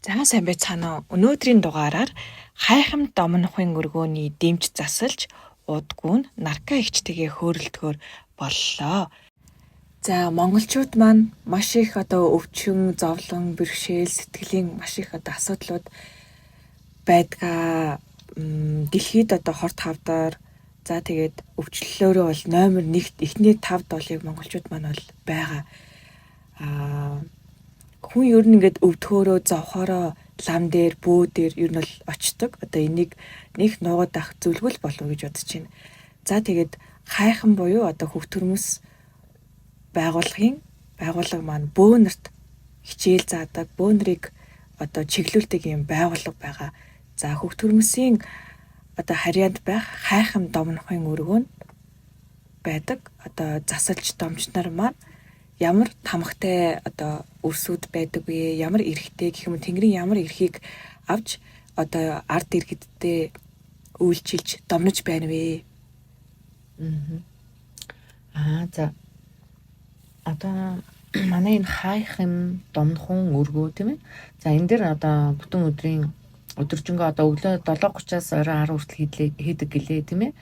За сайн байцгаана уу. Өнөөдрийн дугаараар хайхам домнохын өргөөний дэмж засалж удггүй нь нарка ихчтэйгээ хөөрөлдөхөөр боллоо. За монголчууд маань маш их өвчин, зовлон, бэрхшээл, сэтгэлийн маш их асуудлууд байдгаа. Дэлхийд хорт хавдар за тэгээд өвчлөлөөрөө бол номер 1-т эхний 5 долыг монголчууд маань бол байгаа. Хүн ер нь ингээд өвдөхөөрөө зовхороо лам дээр, бөө дээр ер нь бол очдог. Энийг нэг нуугаад авах зүйлгүй болов гэж бодож байна. За тэгээд хайхан буюу хөх төрмөс байгууллага маань бөөнөрт хичээл заадаг, бөөнрийг чиглүүлдэг юм байгууллага байгаа. За хөх төрмөсийн харьяанд байх хайхан домнохын өргөөнд байдаг. Засалж домчнор маань ямар тамхтай өрсүүд байдаг вэ? Ямар эрхтэй гэх юм Тэнгэрийн ямар эрхийг авч ард иргэдтэй үйлчилж домнож байна вэ? За манай энэ хайхын домнохын өргөө тийм ээ. За энэ дэр бүтэн өдрийн өдөржингөө өглөө 7:30-аас орой 10 хүртэл хийдэг гэлээ тийм ээ.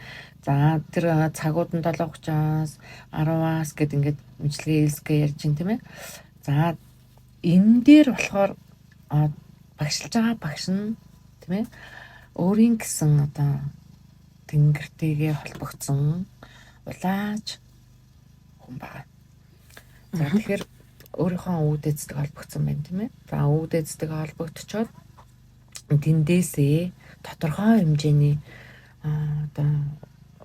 За тэр цагууд нь 7:30-аас 10-аас гэд ингээд мэдлэгээ хэлсгээ ярьж байна тийм ээ. За энэ дээр болохоор багшилж байгаа багш нь тийм ээ өөрийн гэсэн тэнгэртэйгээ холбогдсон улааж хүн байна. За тэгэхээр өөрийнхөө өвд эцэдэг холбогдсон байна тийм ээ. За өвд эцэдэг холбогдчиход тэндээсээ тодорхой хэмжээний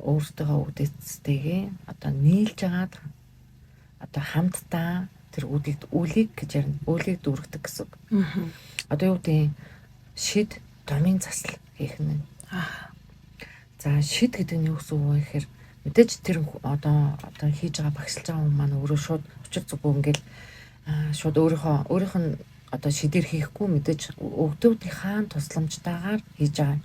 өөртөө өвд эцэдтэйгээ нийлж агаад хамтдаа тэр үлийг гэж ярина. Үлийг дүүргдэг гэсэн үг. Юу гэдэг шид домын засал хийх нь. За шид гэдэг нь юу гэсэн үг вэ гэхээр мэдээж тэр хийж байгаа багшилж байгаа хүмүүс маань өөрөө шууд учир зүгөө ингээл шууд өөрийнх нь шидээр хийхгүй мэдээж өвдөөдийн тусламжтайгаар хийж байгаа.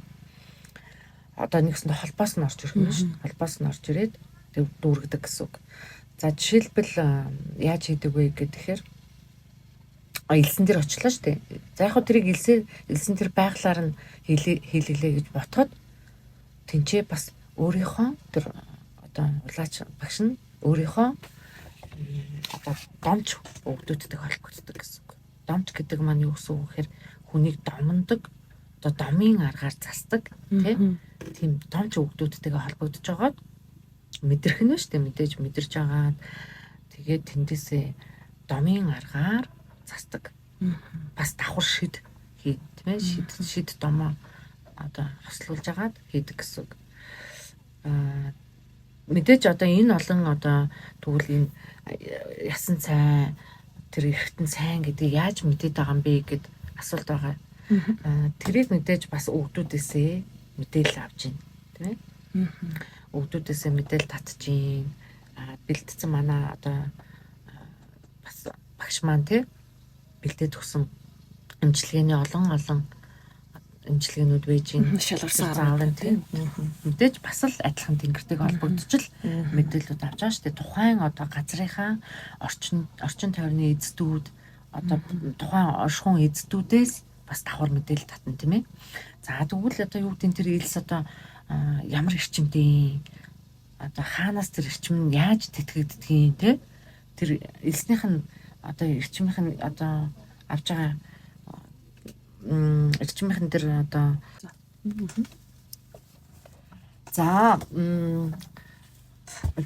Нэгсэндээ холбоос нь орж ирэх юм шүү. Холбоос нь орж ирээд дүүргдэг гэсэн үг. За жишээлбэл яаж хийдэг вэ гэхээр элсэн дээр очлоо шүү дээ. За яг тэрийг элсэн тэр байглаар нь хийлгэлээ гэж ботход тэнцээ бас өөрийнхөө тэр улаач багш нь өөрийнхөө домч өвдөөдтэй холбогддог гэсэн үг. Домч гэдэг маань юу гэсэн үг гэхээр хүнийг домондог, домын аргаар засдаг тийм домч өвдөөдтэйгээ холбогдож байгаад мэдрэх нь шүү дээ. Мэдээж мэдэрж байгаа. Тэгээд тэндээсээ домын аргаар засдаг. Бас давхар шид хий тийм ээ. Шид домоо хослуулж агаад хийдэг гэсэн үг. Мэдээж энэ олон тэгвэл энэ ясан цай тэр эргэтэн сайн гэдгийг яаж мэдээд байгаа юм бэ гэд асуулт байгаа. Тэрийг мэдээж бас өвдүүдээсээ мэдээлэл авч байна тийм ээ. Өвдүүдээсээ мэдээлэл татж байна. Бэлдсэн манай бас багш маань тий бэлдээд өгсөн эмчилгээний олон эмчилгээнүүд байж гин шалгарсан аавн тийм мэдээж бас л адилхан тэнгэртэйг холбогдчихл мэдээлэлүүд авч байгаа шүү дээ. Тухайн газрынхаа орчин тойрны эздүүд тухайн оршихуун эздүүдээс бас давхар мэдээлэл татна тийм ээ. За тэгвэл юу гэдэг тэр элс ямар эрчимтэй хаанаас тэр эрчим нь яаж тэтгэгддгийг те тэр элснийх нь эрчимийнх нь авж байгаа эрчимийнх нь тэр за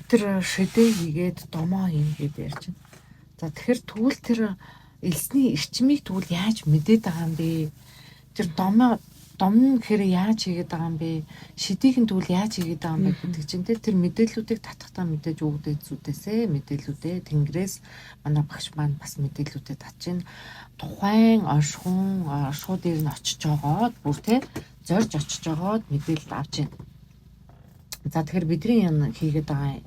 тэр шидээ хийгээд домоо хийгээд ярьж байна. За тэгэхээр тэгвэл тэр элсний эрчимийг тэгвэл яаж мэдээд байгаа юм бэ? Тэр дом гэхээр яаж хийгээд байгаа юм бэ? Шидийг нь тэгвэл яаж хийгээд байгаа юм бэ гэдэг чинь тэр мэдээллүүдийг татахтаа мэдээж өвдөцүүдээсээ мэдээллүүдээ тэнгэрээс манай багш маань бас мэдээллүүдээ татж байна. Тухайн оршихуун дээр нь очиж жогоод бүр зорж очиж жогоод мэдээлэл авч байна. За тэгэхээр бидний энэ хийгээд байгаа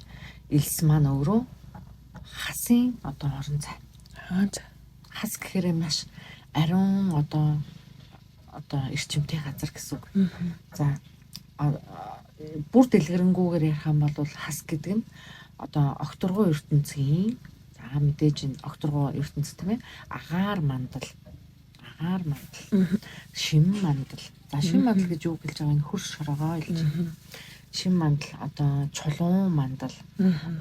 элс маань өөрөө хасын орон зай. Хас гэхээр маш ариун эрчимтэй газар гэсэн үг. За бүр дэлгэрэнгүйгээр ярих юм бол хас гэдэг нь огторгой ертөнцийн за мэдээж энэ огторгой ертөнц тийм ээ агаар мандал агаар мандал, шим мандал. За шим мандал гэж юу гэлж байгаа энэ хөрш шорогоо илж. Шим мандал одоо чулуун мандал,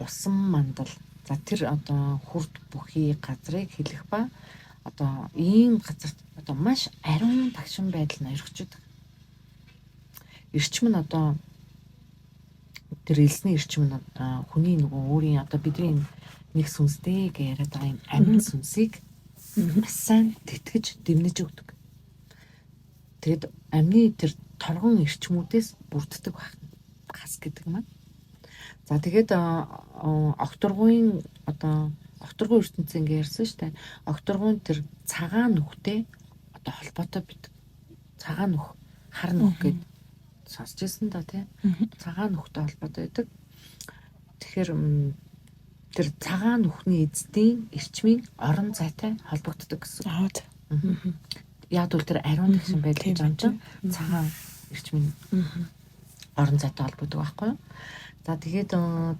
усан мандал. За тэр одоо хүрд бүхий газрыг хэлэх ба одоо ийм газарт одоо маш ариун тагшин байдал нь өргөчдөг. Эрчим нь одоо тэр элсний эрчим нь одоо хүний нөгөө өөрийн одоо бидний нэг сүнстэй гэж яриад байгаа юм амьд сүнсийг маш сайн тэтгэж дэмнэж өгдөг. Тэгэд амьны тэр торгон эрчмүүдээс бүрддэг хас гэдэг юм аа. За тэгээд окторгуйн одоо окторгуй ертөнцийн гэж ярьсан шүү дээ. Окторгуйн тэр цагаан нүхтэй одоо холбоотой байдаг. Цагаан нүх, хар нүх гэд сонсч ирсэн да тий. Цагаан нүхтэй холбоотой байдаг. Тэгэхээр тэр цагаан нүхний эзэдийн эрчмийн орон зайтай холбогддог гэсэн. Яг бол тэр ариун тагшин байдал гэж юм чинь цагаан эрчмийн орон зайтай холбогддог байхгүй юу? За тэгээд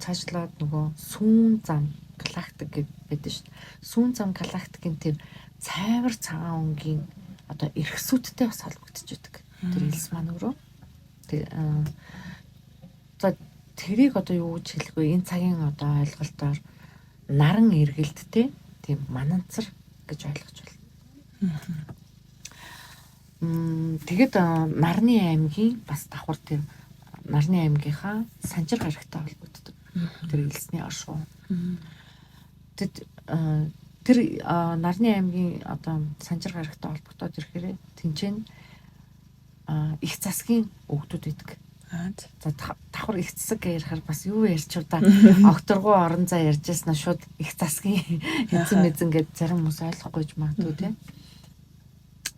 цаашлаад нөгөө сүүн зам галактик гэдэг байдаг шүү дээ. Сүүн зам галактикийн тэр цайвар цагаан өнгийн одоо эрхсүүдтэй бас холбогдож байдаг. Тэр элс маань өөрөө. За тэрийг одоо юу гэж хэлэх вэ? Энэ цагийн одоо ойлголтоор наран эргэлттэй тийм мананцар гэж ойлгож байна. Тэгээд Нарны аймгийн бас давхар тэр Нарны аймгийнхаа Санжир гарагтай холбогддог. Тэр элсний оршуу. Тэр Нарны аймгийн одоо Санжир гарагтай холбогдоод ирэхээр тэнцэн их засгийн өвгдүүд байдаг. За давхар их засаг гэж ярихаар бас юу ярьчих да. Окторгуу орон зай ярьж яснаа шууд их засгийн эзэн мэзэн гэж зарим хүмүүс ойлгохгүйж магадгүй тийм.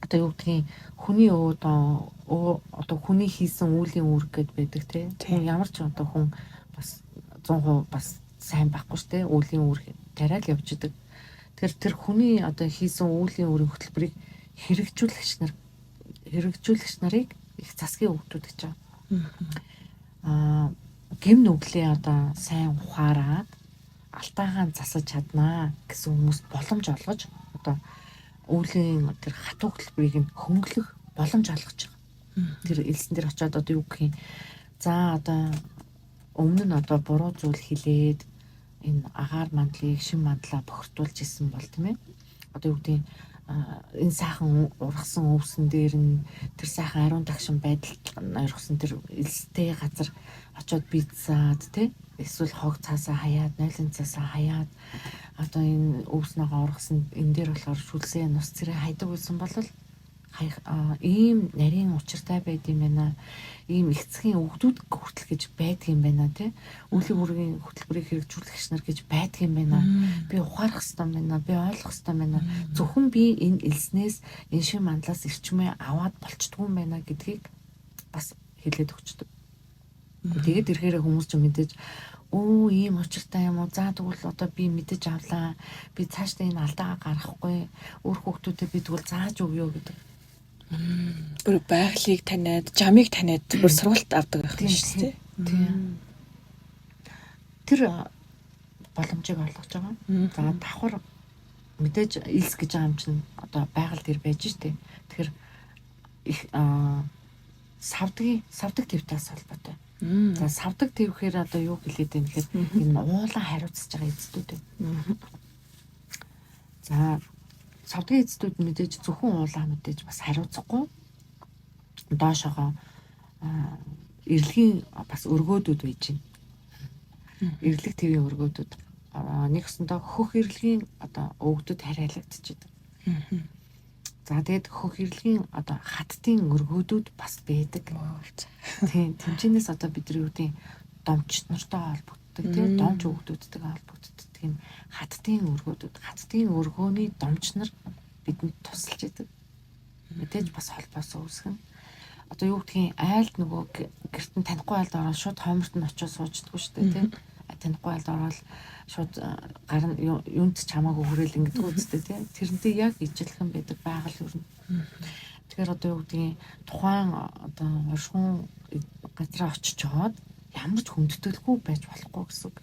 Одоо юу гэдгийг хүний одоо хүний хийсэн үеийн үүрэг гэд байдаг тийм. Ямар ч одоо хүн бас 100% бас сайн байхгүй шүү дээ. Үеийн үүрэг тариал явж идэг. Тэр хүний одоо хийсэн үеийн үүрийн хөтөлбөрийг хэрэгжүүлэгч нарыг их засгийн өвгдүүд гэж байгаа. Гэм нүглээ одоо сайн ухаарад алтайгаан засаж чаднаа гэсэн хүмүүс боломж олгож одоо өвлийн тэр хатуу хөтөлбөрийг нь хөнгөлөх боломж олгож байгаа. Тэр элсэн дээр очиод одоо юу гэх юм. За одоо өмнө нь одоо буруу зүйл хэлээд энэ агаар мандлыг шин мандлаа бохирдуулж исэн бол тийм ээ. Одоо юу гэдэг энэ сайхан ургасан өвсөн дээр нь тэр сайхан ариун тагшин байдалд орхисон тэр элстэй газар очиод бицаад тий эсвэл хог цаасаа хаяад нойлын цаасаа хаяад одоо энэ өвснөөгөө ургасан энэ дээр болохоор шүлсээ нус цэрэг хайдаг байсан бол ийм нарийн учиртай байд юм байна. Ийм ихцгийн өвгдүүд хүртэл гэж байдаг юм байна тий. Үлийн үүргийн хөтөлбөрийг хэрэгжүүлэгч нар гэж байдаг юм байна. Би ухаарах хэрэгтэй юм байна. Би ойлгох хэрэгтэй юм байна. Зөвхөн би энэ элснээс энэ шиг мандлаас эрчмээ аваад болчдгүй юм байна гэдгийг бас хэлээд өгчдөг. Тэгээд ирэхээр хүмүүс ч мэдээж ийм учиртай юм уу? За тэгвэл одоо би мэдэж авлаа. Би цаашдаа энэ алдаагаа гаргахгүй. Өөр хүүхдүүдэд би тэгвэл зааж өгөө гэдэг. Бүр байгалыг таниад, жамыг таниад бүр сургалт авдаг байх юм шүү дээ. Тийм. Тэр боломжийг олгож байгаа. За давхар мэдээж элс гэж байгаа юм чинь одоо байгаль дээр байж штэ. Тэгэхээр их савдаг твтаас холбоотой. За савдаг твхээр одоо юу хэлээд байна гэхээр энэ уулан хариуцж байгаа эцдүүд байна. За савдгийн эцдүүд мэдээж зөвхөн уулаа мэдээж бас хариуцахгүй доошогоо эрлэгийн бас өргөөдүүд байж байна. Эрлэг твийн өргөөдүүд нэг өсөндөө хөх эрлэгийн одоо өвгдөд хариалагдчихэдэг. За тэгээд хөх эрлэгийн одоо хаттын өргөөдүүд бас байдаг. Тийм тэмчнээс одоо бидний юу гэдэг домч нартай холбогддог тийм домч өвгдүүдтэй холбогддог тийм хаттын өргөөдүүд хаттын өргөөний домч нар бидэнд тусалж идэг. Мэдээж бас холбоос үүсгэн. Одоо юу гэдгийг айлд нөгөө гэрт нь танихгүй айлд ороод шууд хоморт нь очиж суучдаггүй шүү дээ тийм. Танихгүй айлд ороод шууд гар нь юунд ч хамаагүй хүрээл ингэдэг үстэй тийм. Тэрнтэй яг ижилхэн байдаг байгаль өрнө. Тэгэхээр одоо юу гэдгийг тухайн одоо оршихуун газараа очиж жоод ямар ч хүндэтгэлгүй байж болохгүй гэсэн үг.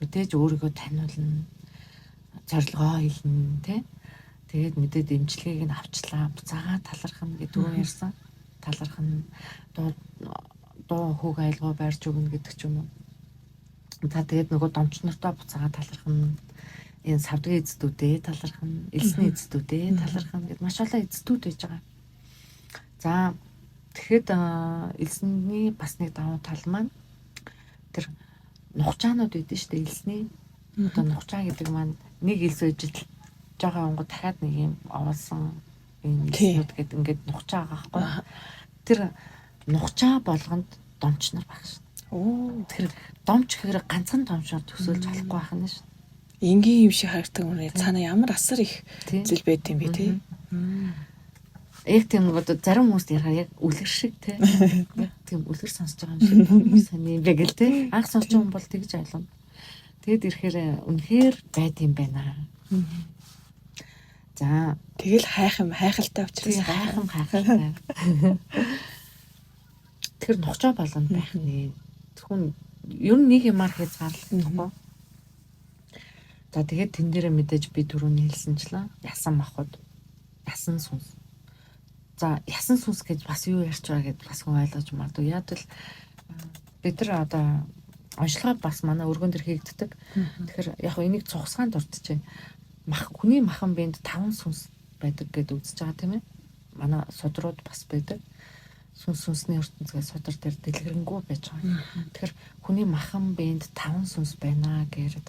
Мэдээж өөрийгөө таниулна, зорилгоо хэлнэ, тэ. Тэгээд мэдээд эмчилгээг нь авчлаа. Буцаагаа талархна гэдэг үү ярьсан. Талархна. Дуу хөг айлгуу байрч өгнө гэдэг ч юм уу. За тэгээд нөгөө домч нартаа буцаагаа талархна. Энэ савдгийн эцдүүдээ талархна. Элсний эцдүүдээ талархна гэд маш олон эцдүүд байж байгаа. За тэгэхэд элсний бас нэг давуу тал маань тэр нухчаанууд байдэн шүү дээ элсний. Одоо нухчаа гэдэг маань нэг элс байж байгаа онгод дахиад нэг юм оволсон энэ элснүүд гэдэг ингээд нухчаа байгаа байхгүй. Тэр нухчаа болгонд домч нар баг шүү. Оо тэр домч гэхээр ганцхан домчоор төсөөлж болохгүй байх нь шүү. Энгийн юм шиг харагддаг үнэ. Цаана ямар асар их зүйл байд юм бэ те. Яг тийм одоо зарим хүмүүст ярахаар яг үлгэр шиг те. Яг тийм үлгэр сонсож байгаа юм шиг сони бэ гэл те. Анх сонсож байгаа хүн бол тэгж ойлгоно. Тэгэд ирэхээр үнэхээр байд юм байна. За тэгэл хайхалтай учраас хайхалтай. Тэр нухчаа болгонд байх нэ. Тэгвэл ер нь нэг юмар хийж зарлахгүй. За тэгээд тэн дээр мэдээж би түрүүний хэлсэнчлээ. Ясан махад, ясан сүнс. За ясан сүнс гэж бас юу ярьж байгаа гэдээ бас хүн ойлгож магадгүй. Яг л бид нар одоо онцлогоо бас манай өргөн дээр хийгддэг. Тэгэхээр яг энийг цугсгаанд дурдчихэ. Хүний махан биед 5 сүнс байдаг гэдээ үзэж байгаа тийм ээ. Манай судрууд бас байдаг. Сүнсний ертөнцийн судар дээр дэлгэрэнгүй байж байгаа. Тэгэхээр хүний махан биед 5 сүнс байна гэдэг.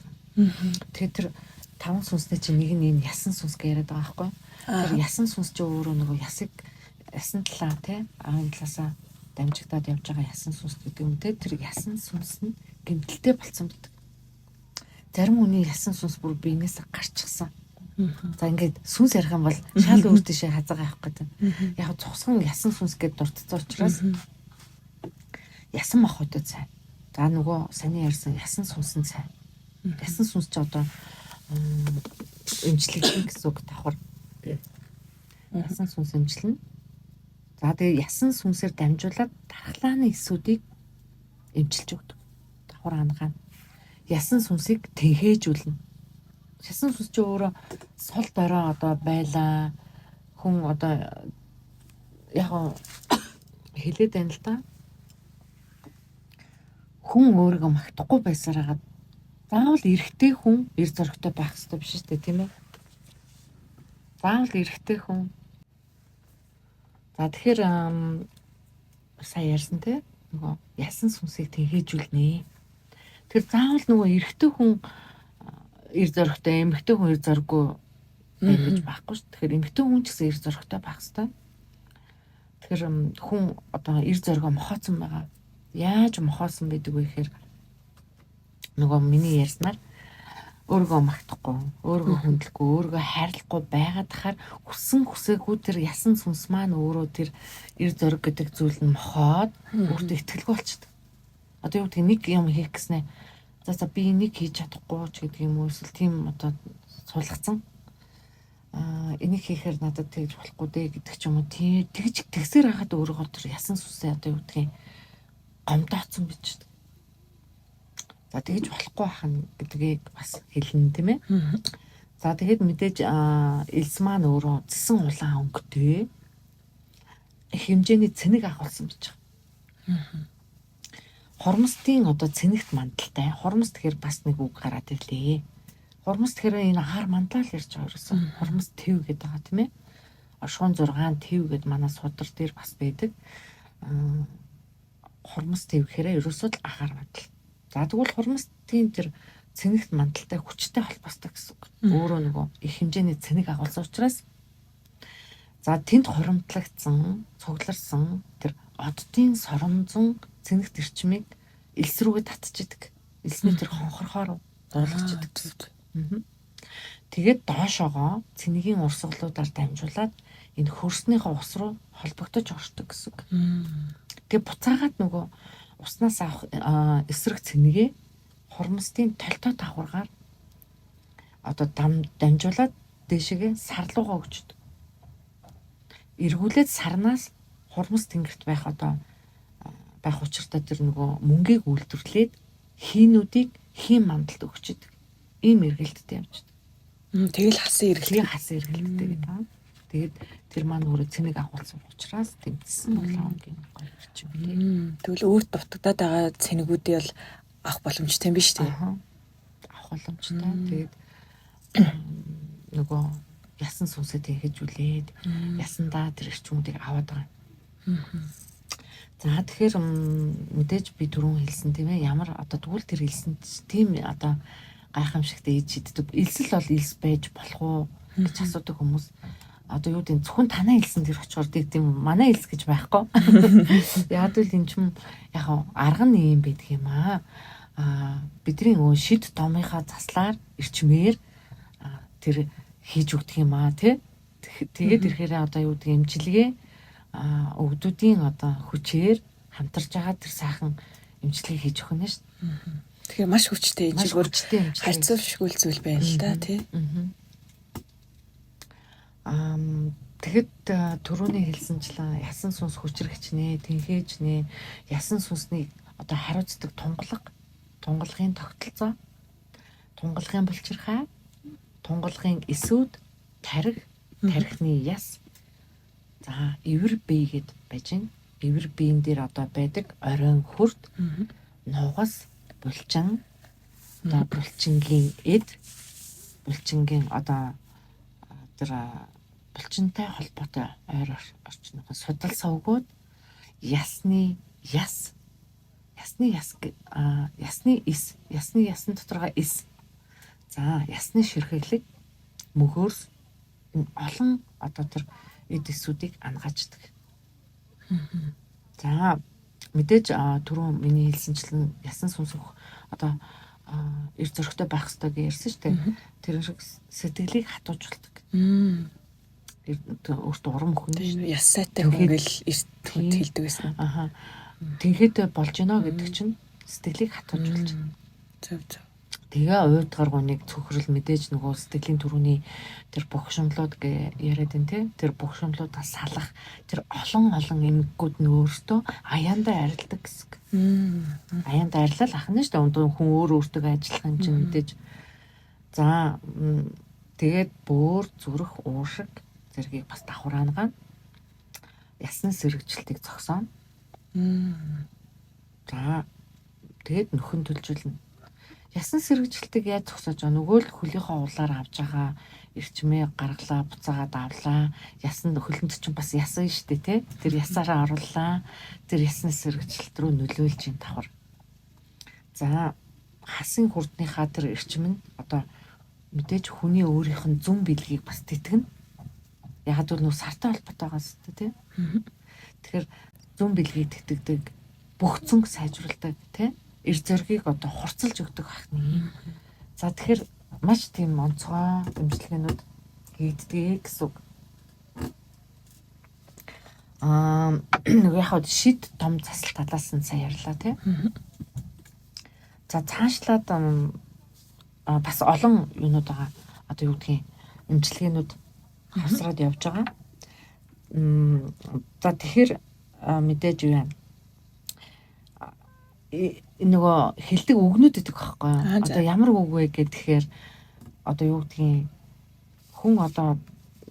Тэгэхээр тэр 5 сүнсний чинь нэг нь энэ ясан сүнс гэдэг байгаа байхгүй. Тэр ясан сүнс чинь өөрөө нөгөө ясан талаа тий аавын талаасаа дамжигдаад явж байгаа ясан сүнс гэдэг юм те. Тэр ясан сүнс нь гэмтэлтэй болцсон гэдэг. Зарим хүний ясан сүнс бүр биенээс гарчихсан. За ингээд сүнс ярих юм бол шал өөр тийшээ хазаага явах гэдэг. Яг цусган ясан сүнс гэдээ дурдсан учраас ясан махуудад сайн. За нөгөө саний ярьсан ясан сүнс нь сайн. Ясан сүнс ч одоо эмчлэгдэх гэсэн үг давхар. Ясан сүнс эмчлэн. За тэгээ ясан сүнсээр дамжуулаад дархлааны эсүүдийг эмчилж өгдөг. Давхар ангаана. Ясан сүнсийг тэнхээжүүлнэ. Ясан сүнс чи өөрөө сул дорой одоо байлаа. Хүн одоо яг хэлээд байна л да. Хүн өөрийгөө магтахгүй байсараад заавал эрэгтэй хүн эр зоригтой байх хэрэгтэй биш үү тийм ээ. Заавал эрэгтэй хүн. За тэгэхээр сая ярьсан те нөгөө ясан сүнсийг тэнхээжүүлнэ. Тэр заавал нөгөө эрэгтэй хүн эр зоригтой, эмэгтэй хүн эр зориггүй байж байхгүй шүү. Тэгэхээр эмэгтэй хүн ч гэсэн эр зоригтой байх хэрэгтэй. Тэгэхээр хүн одоо эр зоригоо мохооцсон байгаа. Яаж мохоосон байдаг вэ гэхээр нөгөө миний ярьснаар өөрийгөө магтахгүй, өөрийгөө хүндлэхгүй, өөрийгөө хайрлахгүй байгаад тахаар хүссэн хүсээгүй тэр ясан сүнс маань өөрөө тэр эр зориг гэдэг зүйл нь мохоод өөртөө ихтгэлгүй болчихдог. Одоо юу гэдэг нэг юм хийх гэснээр за би энийг хийж чадахгүй ч гэдэг юм уу эсвэл тийм одоо суулгацсан. Энийг хийхээр надад тэгж болохгүй дээ гэдэг ч юм уу. Тэгж тэгсээр хахад өөрийгөө тэр ясан сүнсээ одоо юу гэдгийг гомдооцсон бич. За тэгж болохгүй хань гэдгийг бас хэлнэ тийм ээ. За тэгэхэд мэдээж элс маань өөрөө цэсэн улаан өнгөтэй хэмжээний цэник агуулсан бич. Хормостын одоо цэнэгт мандалтай. Хормост тэгэхээр бас нэг үг гараад ирлээ. Хормост тэгэхээр энэ агаар мандал ярьж байгаа ерөөсөн. Хормост тэв гэдэг байгаа тийм ээ. Оршуун 6 тэв гэдэг манай судар дээр бас байдаг. Хормост тэв гэхээр ерөөсөө л агаар мандал. За тэгвэл хормостын тэр цэнэгт мандалтай хүчтэй холбоостой гэсэн үг. Өөрөө нөгөө их хэмжээний цэник агуулсан учраас за тэнд хоримтлагдсан, цугларсан тэр оддын соромзон цэнэгт эрчмийг элс рүүгээ татчихдаг. Элсний тэр хонхорхоор дуулгаж идэг. Тэгээд доошоогоо цэнигийн урсгалуудаар дамжуулаад энэ хөрснийхөө ус руу холбогдож оршдог гэсэн үг. Тэгээд буцаагаад нөгөө уснаас авах эсрэг цэнигээ хормостын толтой давхаргаар одоо дамжуулаад дээшээгээ сарлуугаа өгчдөг. Эргүүлээд сарнаас хормос тэнгэрт байх одоо байх учиртай тэр нөгөө мөнгийг үйлдвэрлээд хийнүүдийг хийн мандалд өгчдөг. Ийм эргэлттэй явждаг. Тэгэл хасан Эхлээ эргэлт. хасан эргэлттэй гэдэг. Тэгээд тэр маань өөрөө цэнийг агуулсан учраас тэмцсэн Лонгийн гоё ирчим тий. Тэгвэл өөрт дутагдаад байгаа цэнэгүүдийг бол авах боломжтой юм биш үү? Авах боломжтой. Тэгээд нөгөө ясан сүнсэд хийжүүлээд ясандаа тэр ирчмүүдийг аваад байгаа. За тэгэхээр мэдээж би түрүүн хэлсэн тийм ээ, ямар одоо тэгвэл тэр хэлсэн тийм одоо гайхамшигтай ээж шийддэг. Элсэл бол элс байж болох уу гэж асуудаг хүмүүс. Одоо юу гэдэг зөвхөн танаа элсэн тэр очихоор тийм манай элс гэж байхгүй. Яг л энэ ч юм яг арга нь юм байдаг юм аа. Бидний шид домынхаа заслаар ирчмээр тэр хийж өгдөг юм аа тий. Тэгээд ирэхээр одоо юу гэдэг эмчилгээ өвгдүүдийн одоо хүчээр хамтарч байгаа тэр сайхан эмчилгээ хийж өгнө шүү дээ. Тэгэхээр маш хүчтэй ээжгээр харьцуулшгүй зүйл байна л да тий. Тэгэхэд түрүүний хэлсэнчлэн ясан сүнс хүчрэгчнээ, тэнхээжнээ, ясан сүнсний одоо хариуцдаг тунгалгын тогтолцоо, тунгалгын булчирхай, тунгалгын эсүүд, тархины яс. За, эвэр бие гэд байж гэн. Эвэр биен дээр одоо байдаг оройн хүрд, нугас, булчин, одоо булчингийн эд, булчингийн одоо тэр булчинтай холбоотой ойр орчны судал сувгууд, ясны эс, ясны ясан доторгоо эс. За, ясны ширхэглэг, мөхөрс олон одоо тэр эд эсүүдийг ангааждаг. За, мэдээж түрүүн миний хэлсэнчлэн ясан сүнсөх одоо эр зөрөгтэй байх хэрэгтэй гэж ярьсан шүү дээ. Тэр шиг сэтгэлийг хатуужуулдаг. Өөртөө урам өгнө шүү дээ. Яс сайтай хүн гэл эрт хэлдэг байсан. Тэнхээтэй болж гинэ гэдэг чинь сэтгэлийг хатуужуулж. Зөв. Тэгээ уйдгар гоныг цөхрөл мэдээж нөгөө сэтгэлийн төрөний тэр бухшимлууд гэ яриад энэ тий тэр бухшимлуудаас салах тэр олон эмгэгүүд нь өөртөө аяандаа арилдаг гэсэн. Аяандаа арилал ахна шүү дээ. Хүн өөртөө ажиллах юм чинь мэдээж. За тэгээд бөөр зүрх уушиг зэргийг бас давхраангаа ясны сэргижилтийг зогсооно. За тэгээд нөхөн төлжүүлнэ. Ясан сэргижилтийг яаж зогсоож байгаа? Нөгөө л хөлийнхөө улаар авж байгаа эрчмээ гаргалаа, буцаагаад авлаа. Ясан хөлөнд чинь бас ясан шүү дээ, тий? Тэр ясаараа орууллаа. Тэр ясны сэргижилт рүү нөлөөлж ин давхар. За, хасын хурдныхаа тэр эрчим нь одоо мэдээж хүний өөрийнх нь зүн бэлгийг бас тэтгэнэ. Яг л нөө сартай холбоотойгоос тий? Тэгэхээр зүн бэлгийг тэтгэдэг, бүх зүнг сайжруулдаг, тий? Эр зөргийг одоо хурцлж өгдөг ахны. За тэгэхээр маш тийм онцгой эмчилгээнүүд хийддэг гэсэн үг. Нэг яг шид том засал талаас нь сайн ярьлаа тий. За цаашлаад бас олон юунууд байгаа. Одоо юу гэдгийг эмчилгээнүүд хавсраад явж байгаа. За тэгэхээр мэдээж юу юм. Нөгөө хэлдэг үгнүүд гэдэг байхгүй юу? Одоо ямар үг вэ гэхээр одоо юу гэдгийг хүн одоо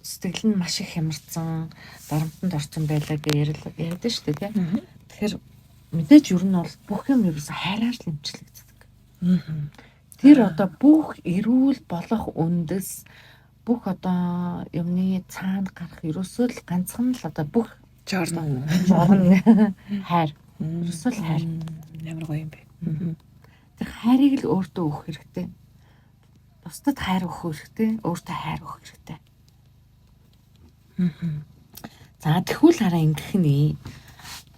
сэтгэл нь маш их хямарсан, дарамтанд орсон байлаа гэж яриад шүү дээ тийм. Тэгэхээр мэдээж ер нь бол бүх юм ерөөсө хайраар л эмчлэгддэг. Тэр одоо бүх эрүүл болох үндэс бүх одоо юмны цаана гарах ерөөсөө л ганцхан л одоо бүх жорн хайр. Ерөөсөө л хайр. Ямар гоё юм бэ. Тэр хайрыг л өөртөө өгөх хэрэгтэй. Бусдад хайр өгөх хэрэгтэй, өөртөө хайр өгөх хэрэгтэй. За тэгвэл хараа ингэх нь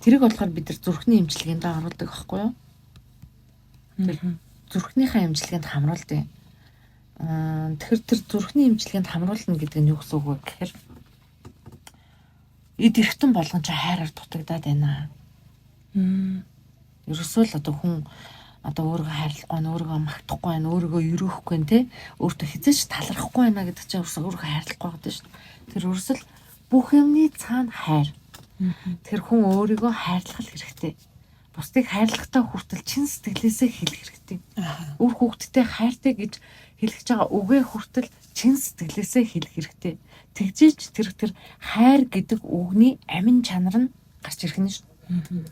тэрийг болохоор бид нар зүрхний эмчилгээнд оруулдаг байхгүй юу? Тэр зүрхнийхээ эмчилгээнд хамруулдаг. Тэгэхээр тэр зүрхний эмчилгээнд хамруулна гэдэг нь юу гэсэн үг вэ гэхээр эд эрхтэн болгон ч хайраар дутагдаад байна. Ерөөсөө л одоо хүн одоо өөрийгөө хайрлахгүй байна, өөрийгөө магтахгүй байна, өөрийгөө өрөөхгүй байна те. Өөртөө хизээч талархахгүй байна гэдэг чинь өөрийгөө хайрлахгүй байдаг шүү дээ. Тэр ерөөсөө л бүх юмны цаана хайр. Тэр хүн өөрийгөө хайрлах хэрэгтэй. Бусдыг хайрлахтаа хүртэл чин сэтгэлээсээ хэлэх хэрэгтэй. Үр хүүхдтэй хайртай гэж хэлж байгаа үгээ хүртэл чин сэтгэлээсээ хэлэх хэрэгтэй. Тэгжээч тэр хайр гэдэг үгний амин чанар нь гарч ирэх нь шүү.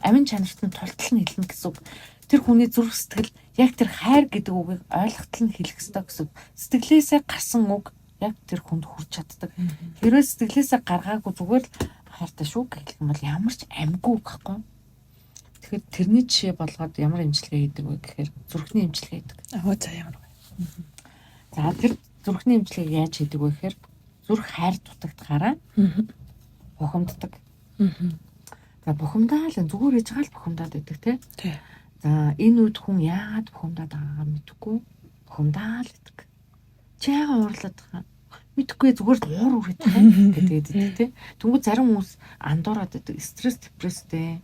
Амин чанарт нь тултал нь хэлнэ гэсэн үг. Тэр хүний зүрх сэтгэл яг тэр хайр гэдэг үгийг ойлгохтол нь хэлэх ёстой гэсэн. Сэтгэлээсээ гарсан үг яг тэр хүнд хүрч чаддаг. Хэрвээ сэтгэлээсээ гаргаагүй зүгээр л хайртай шүү гэх юм бол ямар ч амьгүй гэхгүй. Тэгэхээр тэрний жишээ болгоод ямар имчилгээ хийдэг вэ гэхээр зүрхний имчилгээ хийдэг. За ямар вэ? За тэр зүрхний имчилгээг яаж хийдэг вэ гэхээр зүрх хайр дутагдахаараа бухимддаг. За бухимдаал зүгээр ээж байгаа л бухимдаад байдаг тий. За энэ үед хүн яагаад бухимдаад байгаагаа мэдэхгүй бухимдаал гэдэг. Чи яагаад уурлаад байгаа? Мэдхгүй зүгээр уур үрээд байгаа гэдэг тий. Тэнгүү зарим хүмүүс андуураад байдаг. Стресс, депресстэй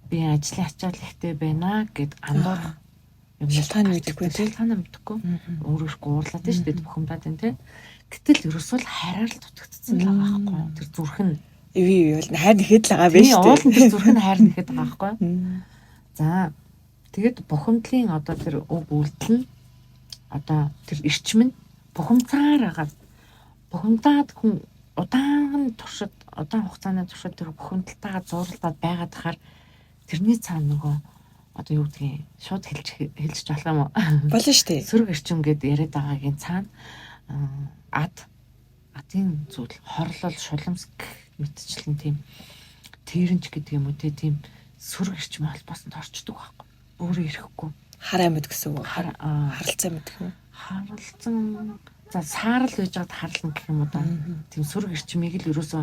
би ажлын ачаал ихтэй байна гэд андуур юм шалтгаан мэдхгүй тий. Шалтгаан мэдхгүй өөрөөрөө уурлаад шүү дээ бухимдаад байна тий. Гэтэл ерөөсөө л хайраар л дутагдсан л байгаа байхгүй. Тэр зүрх нь ив бол хайр нэхэд л байгаа байж тий. Уул нь тэр зүрх нь хайр нэхэд байгаа байхгүй. За тэгээд бухимдлын одоо тэр үг үйлдэл нь одоо тэр эрчим нь бухимцаар агаад бухимдаад хүн удаан хугацааны туршид тэр бухимдалтайгаа зууралдаад байгаад тахаар тэрний цаана нөгөө одоо юу гэдгийг шууд хэлж болох юм уу? Болно шүү дээ. Сөрөг эрчим гэд яриад байгаагийн цаана адын зүйл хорлол шулмск мэтчлэн тийм тэрэнч гэдэг юм уу тийм сөрөг эрчим холбоосон орчдөг байхгүй. Өөрөө ирэхгүй. Хараа мэд гэсэн үг. Харалцаа мэд гэх юм. Харалцсан за саарл байж байгаад харлан гэх юм уу да. Тийм сөрөг эрчмийг л ерөөсөө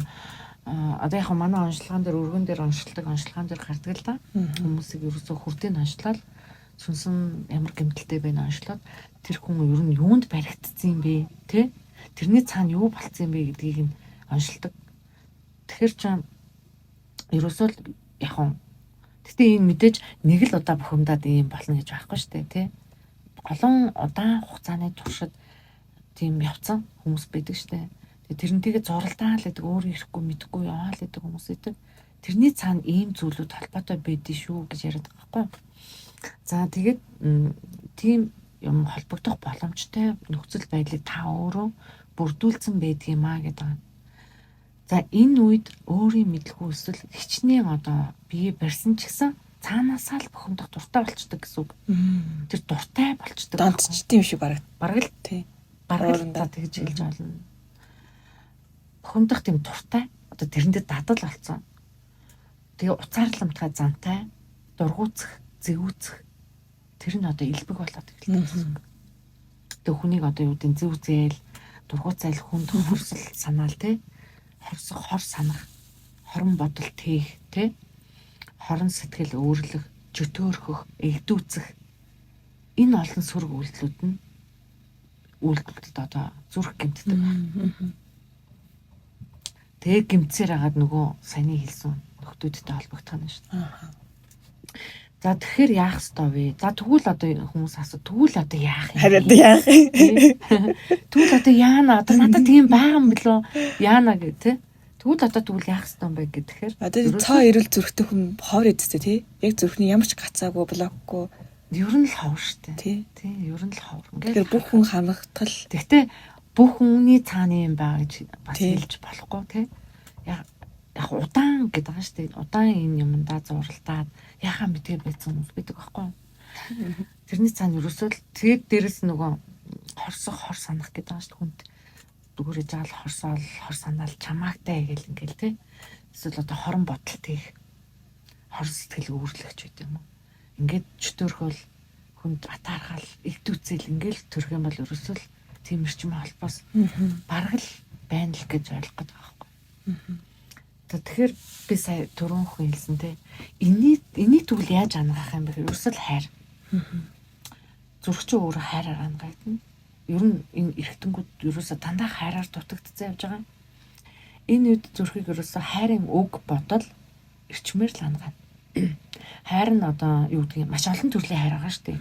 одоо яг манай онцлогоон дээр өргөн дээр онцлогоон дээр гардаг л да. Хүмүүсийг ерөөсөө хүртээн онцлол сүнсэн ямар гэмтэлтэй байна онцлоод тэр хүн ер нь юунд баригдсан юм бэ тэ? Тэрний цаана юу болцсон юм бэ гэдгийг нь онцлдог. Тэгэхээр ч ерөөсөө л яг гэтээ энэ мэдээж нэг л удаа бухимдаад юм болно гэж байхгүй шүү дээ тий. Олон удаан хугацааны туршид тийм явцсан хүмүүс байдаг шүү дээ. Тэрнтэйгээ зуралдаа л гэдэг өөрөө ирэхгүй мэдхгүй яваа л гэдэг хүмүүс идэг. Тэрний цаана ийм зүйлүүд холбоотой байдгийг шүү гэж яриад байгаа байхгүй. За тэгээд тийм юм холбогдох боломжтой нөхцөл байдлыг та өөрөө бүрдүүлсэн байдгийм аа гэдэг. За энэ үед өөрийн мэдлгүй эсвэл хичнээн одоо бие барьсан ч гэсэн цаанаасаа л бухимдах дуртай болчдөг гэсэн үг. Тэр дуртай болчдөг. Донтчт юм шиг бараг л тий. Бараг л тэгж хэлж болно. Бухимдах тийм дуртай одоо тэрэндээ дадал болсон. Тэгээ уцаарламтгай зантай дургуутсах, зэвүүцэх тэр нь одоо илбэг болоод эхэлдэг гэсэн үг. Тэгээ хүнийг одоо юу гэдэг зэв зээл дургуутсайл хүнд хөрсөл санаал тий. Хор санах, хорон бодол тээх, тэ? Хорон сэтгэл өөрлөх, жөтөөрхөх, эгдүүцэх энэ олон сөрөг үйлдэлүүд нь үйлдэлд одоо зүрх гэмтдэг. Тэгээ гэмтсээр хагаад нөгөө саяны хэлсэн нөхдүүдтэй холбогдох нь шүү дээ. За тэгэхээр яах ёстой вэ? За тэгвэл одоо хүмүүс асуу тэгвэл одоо яах юм? Харин яах юм? Тэгвэл одоо яана? Одоо надад тийм байгаа юм билүү? Яана гэх тэ? Тэгвэл одоо тэгвэл яах ёстой юм бэ гэхээр одоо цаа ирүүл зүрхтэй хүн ховор эдтэй тий? Яг зүрхний ямар ч гацаагүй блокгүй ер нь л ховор штэ. Тий, ер нь л ховор. Тэгэхээр бүх хүн хамгаалтал. Гэхдээ бүх хүний цааны юм байгаа гэж бас хэлж болохгүй тий? Яг удаан гэдэг байгаа штэ. Удаан энэ юмдаа зурлаад яхаа мэдээ байсан хүмүүс байдаг байхгүй. Тэрний цаана ерөөсөө л тэгээд дээрэс нөгөө хор санах гэдэг байгаа штэ хүнд дүгээрэж байгаа хор санаал чамаагтай гэл ингээл тий. Эсвэл одоо хорон бодол тийх хор сэтгэл өөрлөгч гэдэг юм уу. Ингээд чөтөрхөл хүнд атаархал игдүүцэл ингээл төрөх юм бол ерөөсөө л тийм эрчим холбоос бараг л байна л гэж ойлгох гэдэг байгаа байхгүй. Тэгэхээр би сая түрүүн хэлсэн те энийг тэгвэл яаж хангах юм бэ гэхээр ерөөсөө л хайр. Зүрх чи өөрөө хайраар хангагдана. Ер нь энэ эргэтэнгүүд ерөөсөө дандаа хайраар дутагдцсан явж байгаа. Энэ үед зүрхийг ерөөсөө хайрын үг бодол эрчмээр л хангана. Хайр нь одоо юу гэдгийг маш олон төрлийн хайр байгаа шүү дээ.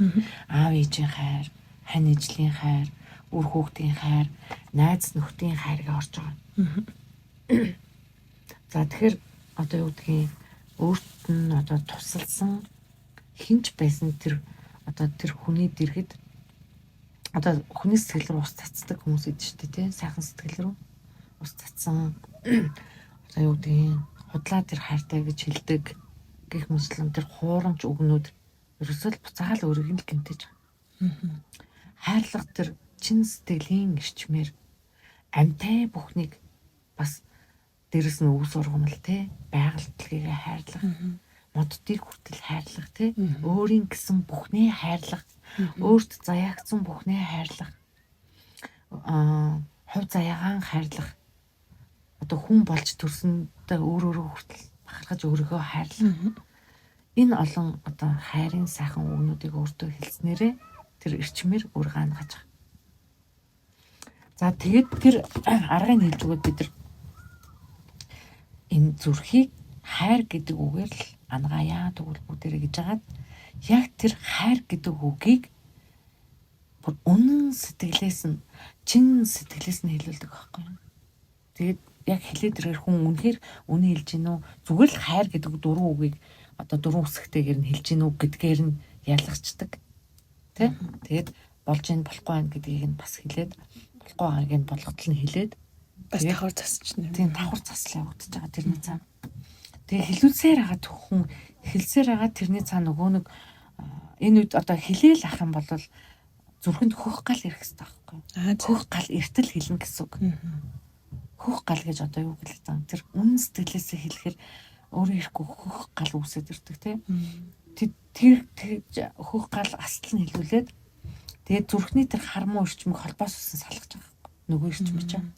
Аав ээжийн хайр, хань ижлийн хайр, үр хүүхдийн хайр, найз нөхдийн хайр гэж орж байгаа. За тэгэхээр одоо юу гэдгийг өөрт нь одоо тусалсан хинч байсан тэр одоо тэр хүний дэргэд одоо хүний сэтгэл рүү ус цацдаг хүмүүс идэв шүү дээ, тий. Сайхан сэтгэл рүү ус цацсан. Одоо юу гэдэг худлаа тэр хайртай гэж хэлдэг гэх мэтлэн тэр хуурамч үгнүүд ерөөсөө л буцаагаал өөрийг нь л гэмтэж байгаа. Хайрлах тэр чин сэтгэлийн эрчмээр амьтай бүхнийг бас дэрэс нь өвс ургамал те байгальтлагийг хайрлах, моддыг хүртэл хайрлах те өөрийн гэсэн бүхнээ хайрлах, өөрт заяагцсан бүхнээ хайрлах, хувь заяагаан хайрлах, одоо хүн болж төрсөндөө өөрөөрөө хүртэл бахархаж өөрийгөө хайрлах. Энэ олон одоо хайрын сайхан үгнүүдийг өөртөө хэлснээрээ тэр эрчмээр үр гаангаж байгаа. За тэгээд тэр аргыг хэлж өгөөд бид нар энэ зүрхийг хайр гэдэг үгээр л ангаяа тэгвэл бүгдээрээ гэж хагаад яг тэр хайр гэдэг үгийг бүр үнэн сэтгэлээс нь чин сэтгэлээс нь хэлүүлдэг байхгүй юу. Тэгээд яг хэлээд ирээр хүн үнэхээр үнэ хэлж гинүү зүгээр л хайр гэдэг дөрвөн үгийг одоо дөрвөн үсэгтэйгээр нь хэлж гинүү гэдгээр нь ялгчдаг. Тэ? Тэгээд болж ийн болохгүй байх гэдгийг нь бас хэлээд болохгүй байгааг нь болготол нь хэлээд бас давхар засч нэ. Тийм давхар заслаа явагдаж байгаа тэрний цаана. Тэгээ хэлүүлсээр байгаа хүн хэлсээр байгаа тэрний цаана нөгөө нэг энэ үед одоо хэлээл ах юм бол зүрхэнд хөх гал ирэх хэрэгтэй байхгүй юу? Хөх гал эртэл хэлнэ гэсэн үг. Хөх гал гэж одоо юу гэлээ зам тэр үнэн сэтгэлээсээ хэлэхээр өөрөө ирэхгүй хөх гал үүсээд ирдэг тийм. Тэр хөх гал астал нь хэлүүлээд тэгээ зүрхний тэр хармуу эрчмийг холбоос усан салгаж байгаа байхгүй нөгөө эрчим чинь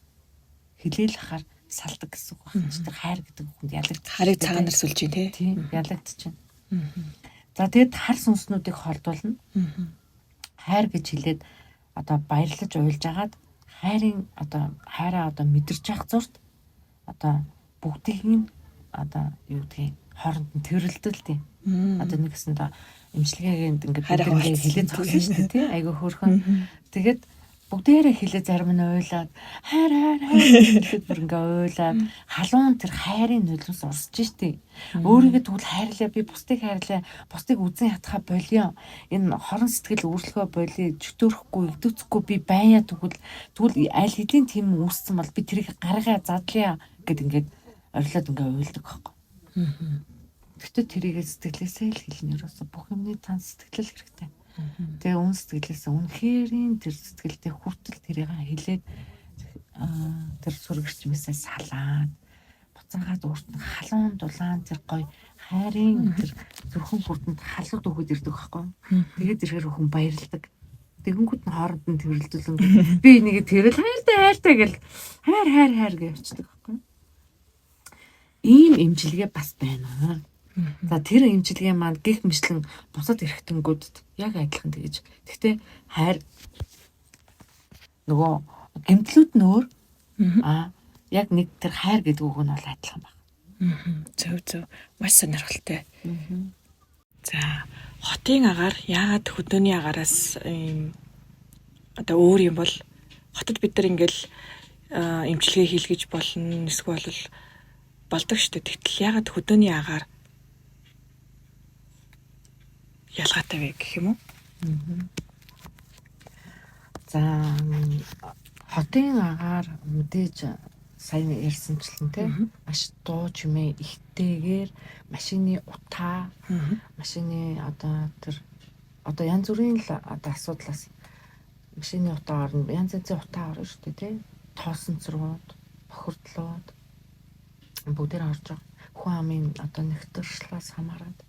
хэлээл ахаар салдаг гэсэн үг байна. Тэр хайр гэдэг үгэнд ялагдчих. Харыг цагаанаар сүлж дээ тийм ялагдчих. За тэгээд хар сүнснүүдийг холдуулна. Хайр гэж хэлээд одоо баярлаж уйлж агаад хайрын одоо хайраа одоо мэдэрч явах зурт одоо бүгдийг нь одоо юу гэдгийг хооронд нь тэрэлдэл тийм. Одоо нэгсэндээ имчилгээнд ингээд бүгдийг хэлээд зогсон шүү дээ тийм. Айгүй хөөрхөн. Тэгээд бүгдээрээ хэлээ зарим нь уйлаад хайр гэхэд бүр ингээ уйлаад халуун тэр хайрын нулимс урсж штий. Өөрийгөө тэгвэл хайрлаа би бусдыг хайрлаа. Бусдыг үзэн ятхаа болио. Энэ хорон сэтгэл өөрлөгөө болио. Чөтөөрөхгүй, игдүүцэхгүй би байя тэгвэл аль хэдийн тийм үүссэн бол би тэрийг гаргаа задлаа гэд ингээд орилоод ингээ уйлдаг байхгүй. Гэхдээ тэрийг сэтгэлээсээ л хэлнэ ерөөсө бүх юмны цан сэтгэл хэрэгтэй. Тэгээ үн сэтгэлээс үнэхэрийн тэр сэтгэлдээ хүртэл тэрийг хэлээд тэр сүргэрчмээсээ салаад буцаагаад өөрт нь халуун дулаан тэр гоё хайрын тэр зүрхэн бүрдэнд халууд өгöd ирдэг байхгүй. Тэгээд ирэхээр хүн баярлдаг. Тэгэнгүүт нь хооронд нь тэрэлдүүлэн би нэгэ тэрэл хайртай гэл хайр гэж явчихдаг байхгүй. Ийм имчилгээ бас байна. За тэр имчилгээ маань гих мэтлэн бусад эрхтэнгүүдэд яг адилхан тэгэж. Гэхдээ хайр нөгөө гэмтлүүд нь өөр. Яг нэг тэр хайр гэдэг үг нь бол адилхан байна. Зөв. Маш сонирхолтой. За хотын агаар яагаад хөдөөний агаараас ийм одоо өөр юм бол хотод бид нар ингээл имчилгээ хийлгэж болно. Эсвэл болдог шүү дээ. Тэгтэл яагаад хөдөөний агаар ялгаатай вэ гэх юм уу? За хотын агаар мэдээж сайн ярьсанчлан тийм маш дуу чимээ ихтэйгээр машины утаа машины одоо янз бүрийн л одоо асуудлаас машины утаагаар нь янз янзын утаа орно шүү дээ тийм тоосонцрууд бохирдлууд бүгдээр орж байгаа хүн амын одоо нэгтэршлээс хамаарат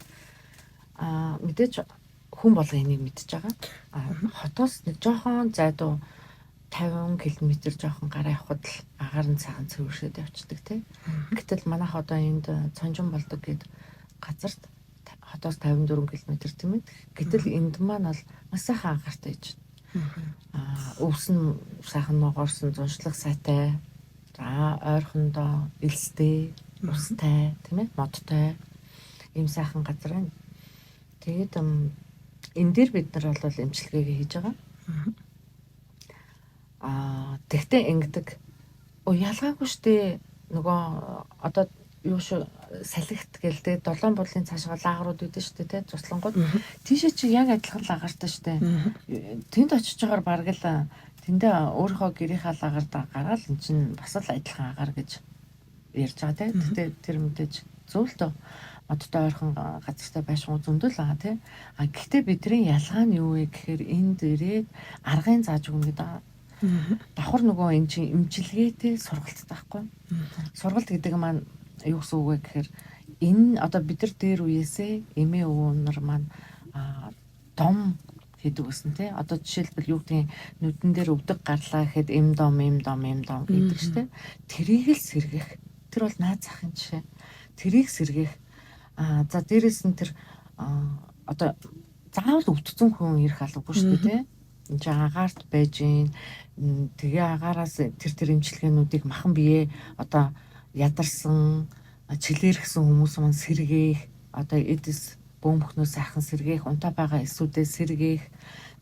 мэдээж хүн болго энийг мэдж байгаа. Хотоос нэг жоохон зайдуу 50 км жоохон гараа явхад л агаар нь цагаан цэвэршээд явцдаг тийм. Гэтэл манайх одоо энд Цонжин болдог гэдэг газарт хотоос 54 км тийм ээ. Гэтэл энд маань бол маш сайхан агаартай гэж. Өвс нь сайхан ногоорсон зуншлах сайтай. За ойрхондоо элстэй, устай тийм ээ, модтой ийм сайхан газар байна. Тэгээд энэ дээр бид нар бол эмчилгээгээ хийж байгаа. Тэгтээ ингэдэг ялгаагүй штэ нөгөө одоо юу салхит гэлтэй 7 булын цаашгаа лагрууд үүдэн шүү дээ, туслангууд. Тийшээ чи яг адилхан лагартай шүү дээ. Тэнд очиж байгаа баг л тэндээ өөрийнхөө гэрийнхаа лагард гараад эн чинь бас л адилхан агаар гэж ярьж байгаа те. Тэгтээ тэр мэдээж зөв л дөө. Модтой ойрхон газартай байшин зөндөл байгаа те. А гэхдээ бидний ялгаа нь юу вэ гэхээр энд ирээд аргын зааж өгнө гэдэг. Давхар нөгөө эн чинь имчилгээтэй сургалттай байхгүй. Сургалт гэдэг маань юу гэсэн үг вэ гэхээр энэ одоо бид нар дээр үеэсээ эмээ өвөө нар маань дом хийдэг гэсэн тий. Одоо жишээлбэл юу гэдгийг нүдэн дээр өвдөг гарлаа гэхэд эм дом гэдэг штэ. Тэрийг л сэргэх. Тэр бол наад захын жишээ. Тэрийг сэргэх. За дээрэс нь тэр одоо заавал өвдсөн хүн ирэх албагүй шүү дээ тий. Энд чинь агаарт байж гин. Тэгээ агаараас тэр эмчилгээнүүдийг махан бие одоо ядарсан, чилээрхсэн хүмүүс маань сэргээх, одоо эдис бөмбөхнөө сайхан сэргээх, унтаа байгаа эсүүдээ сэргээх.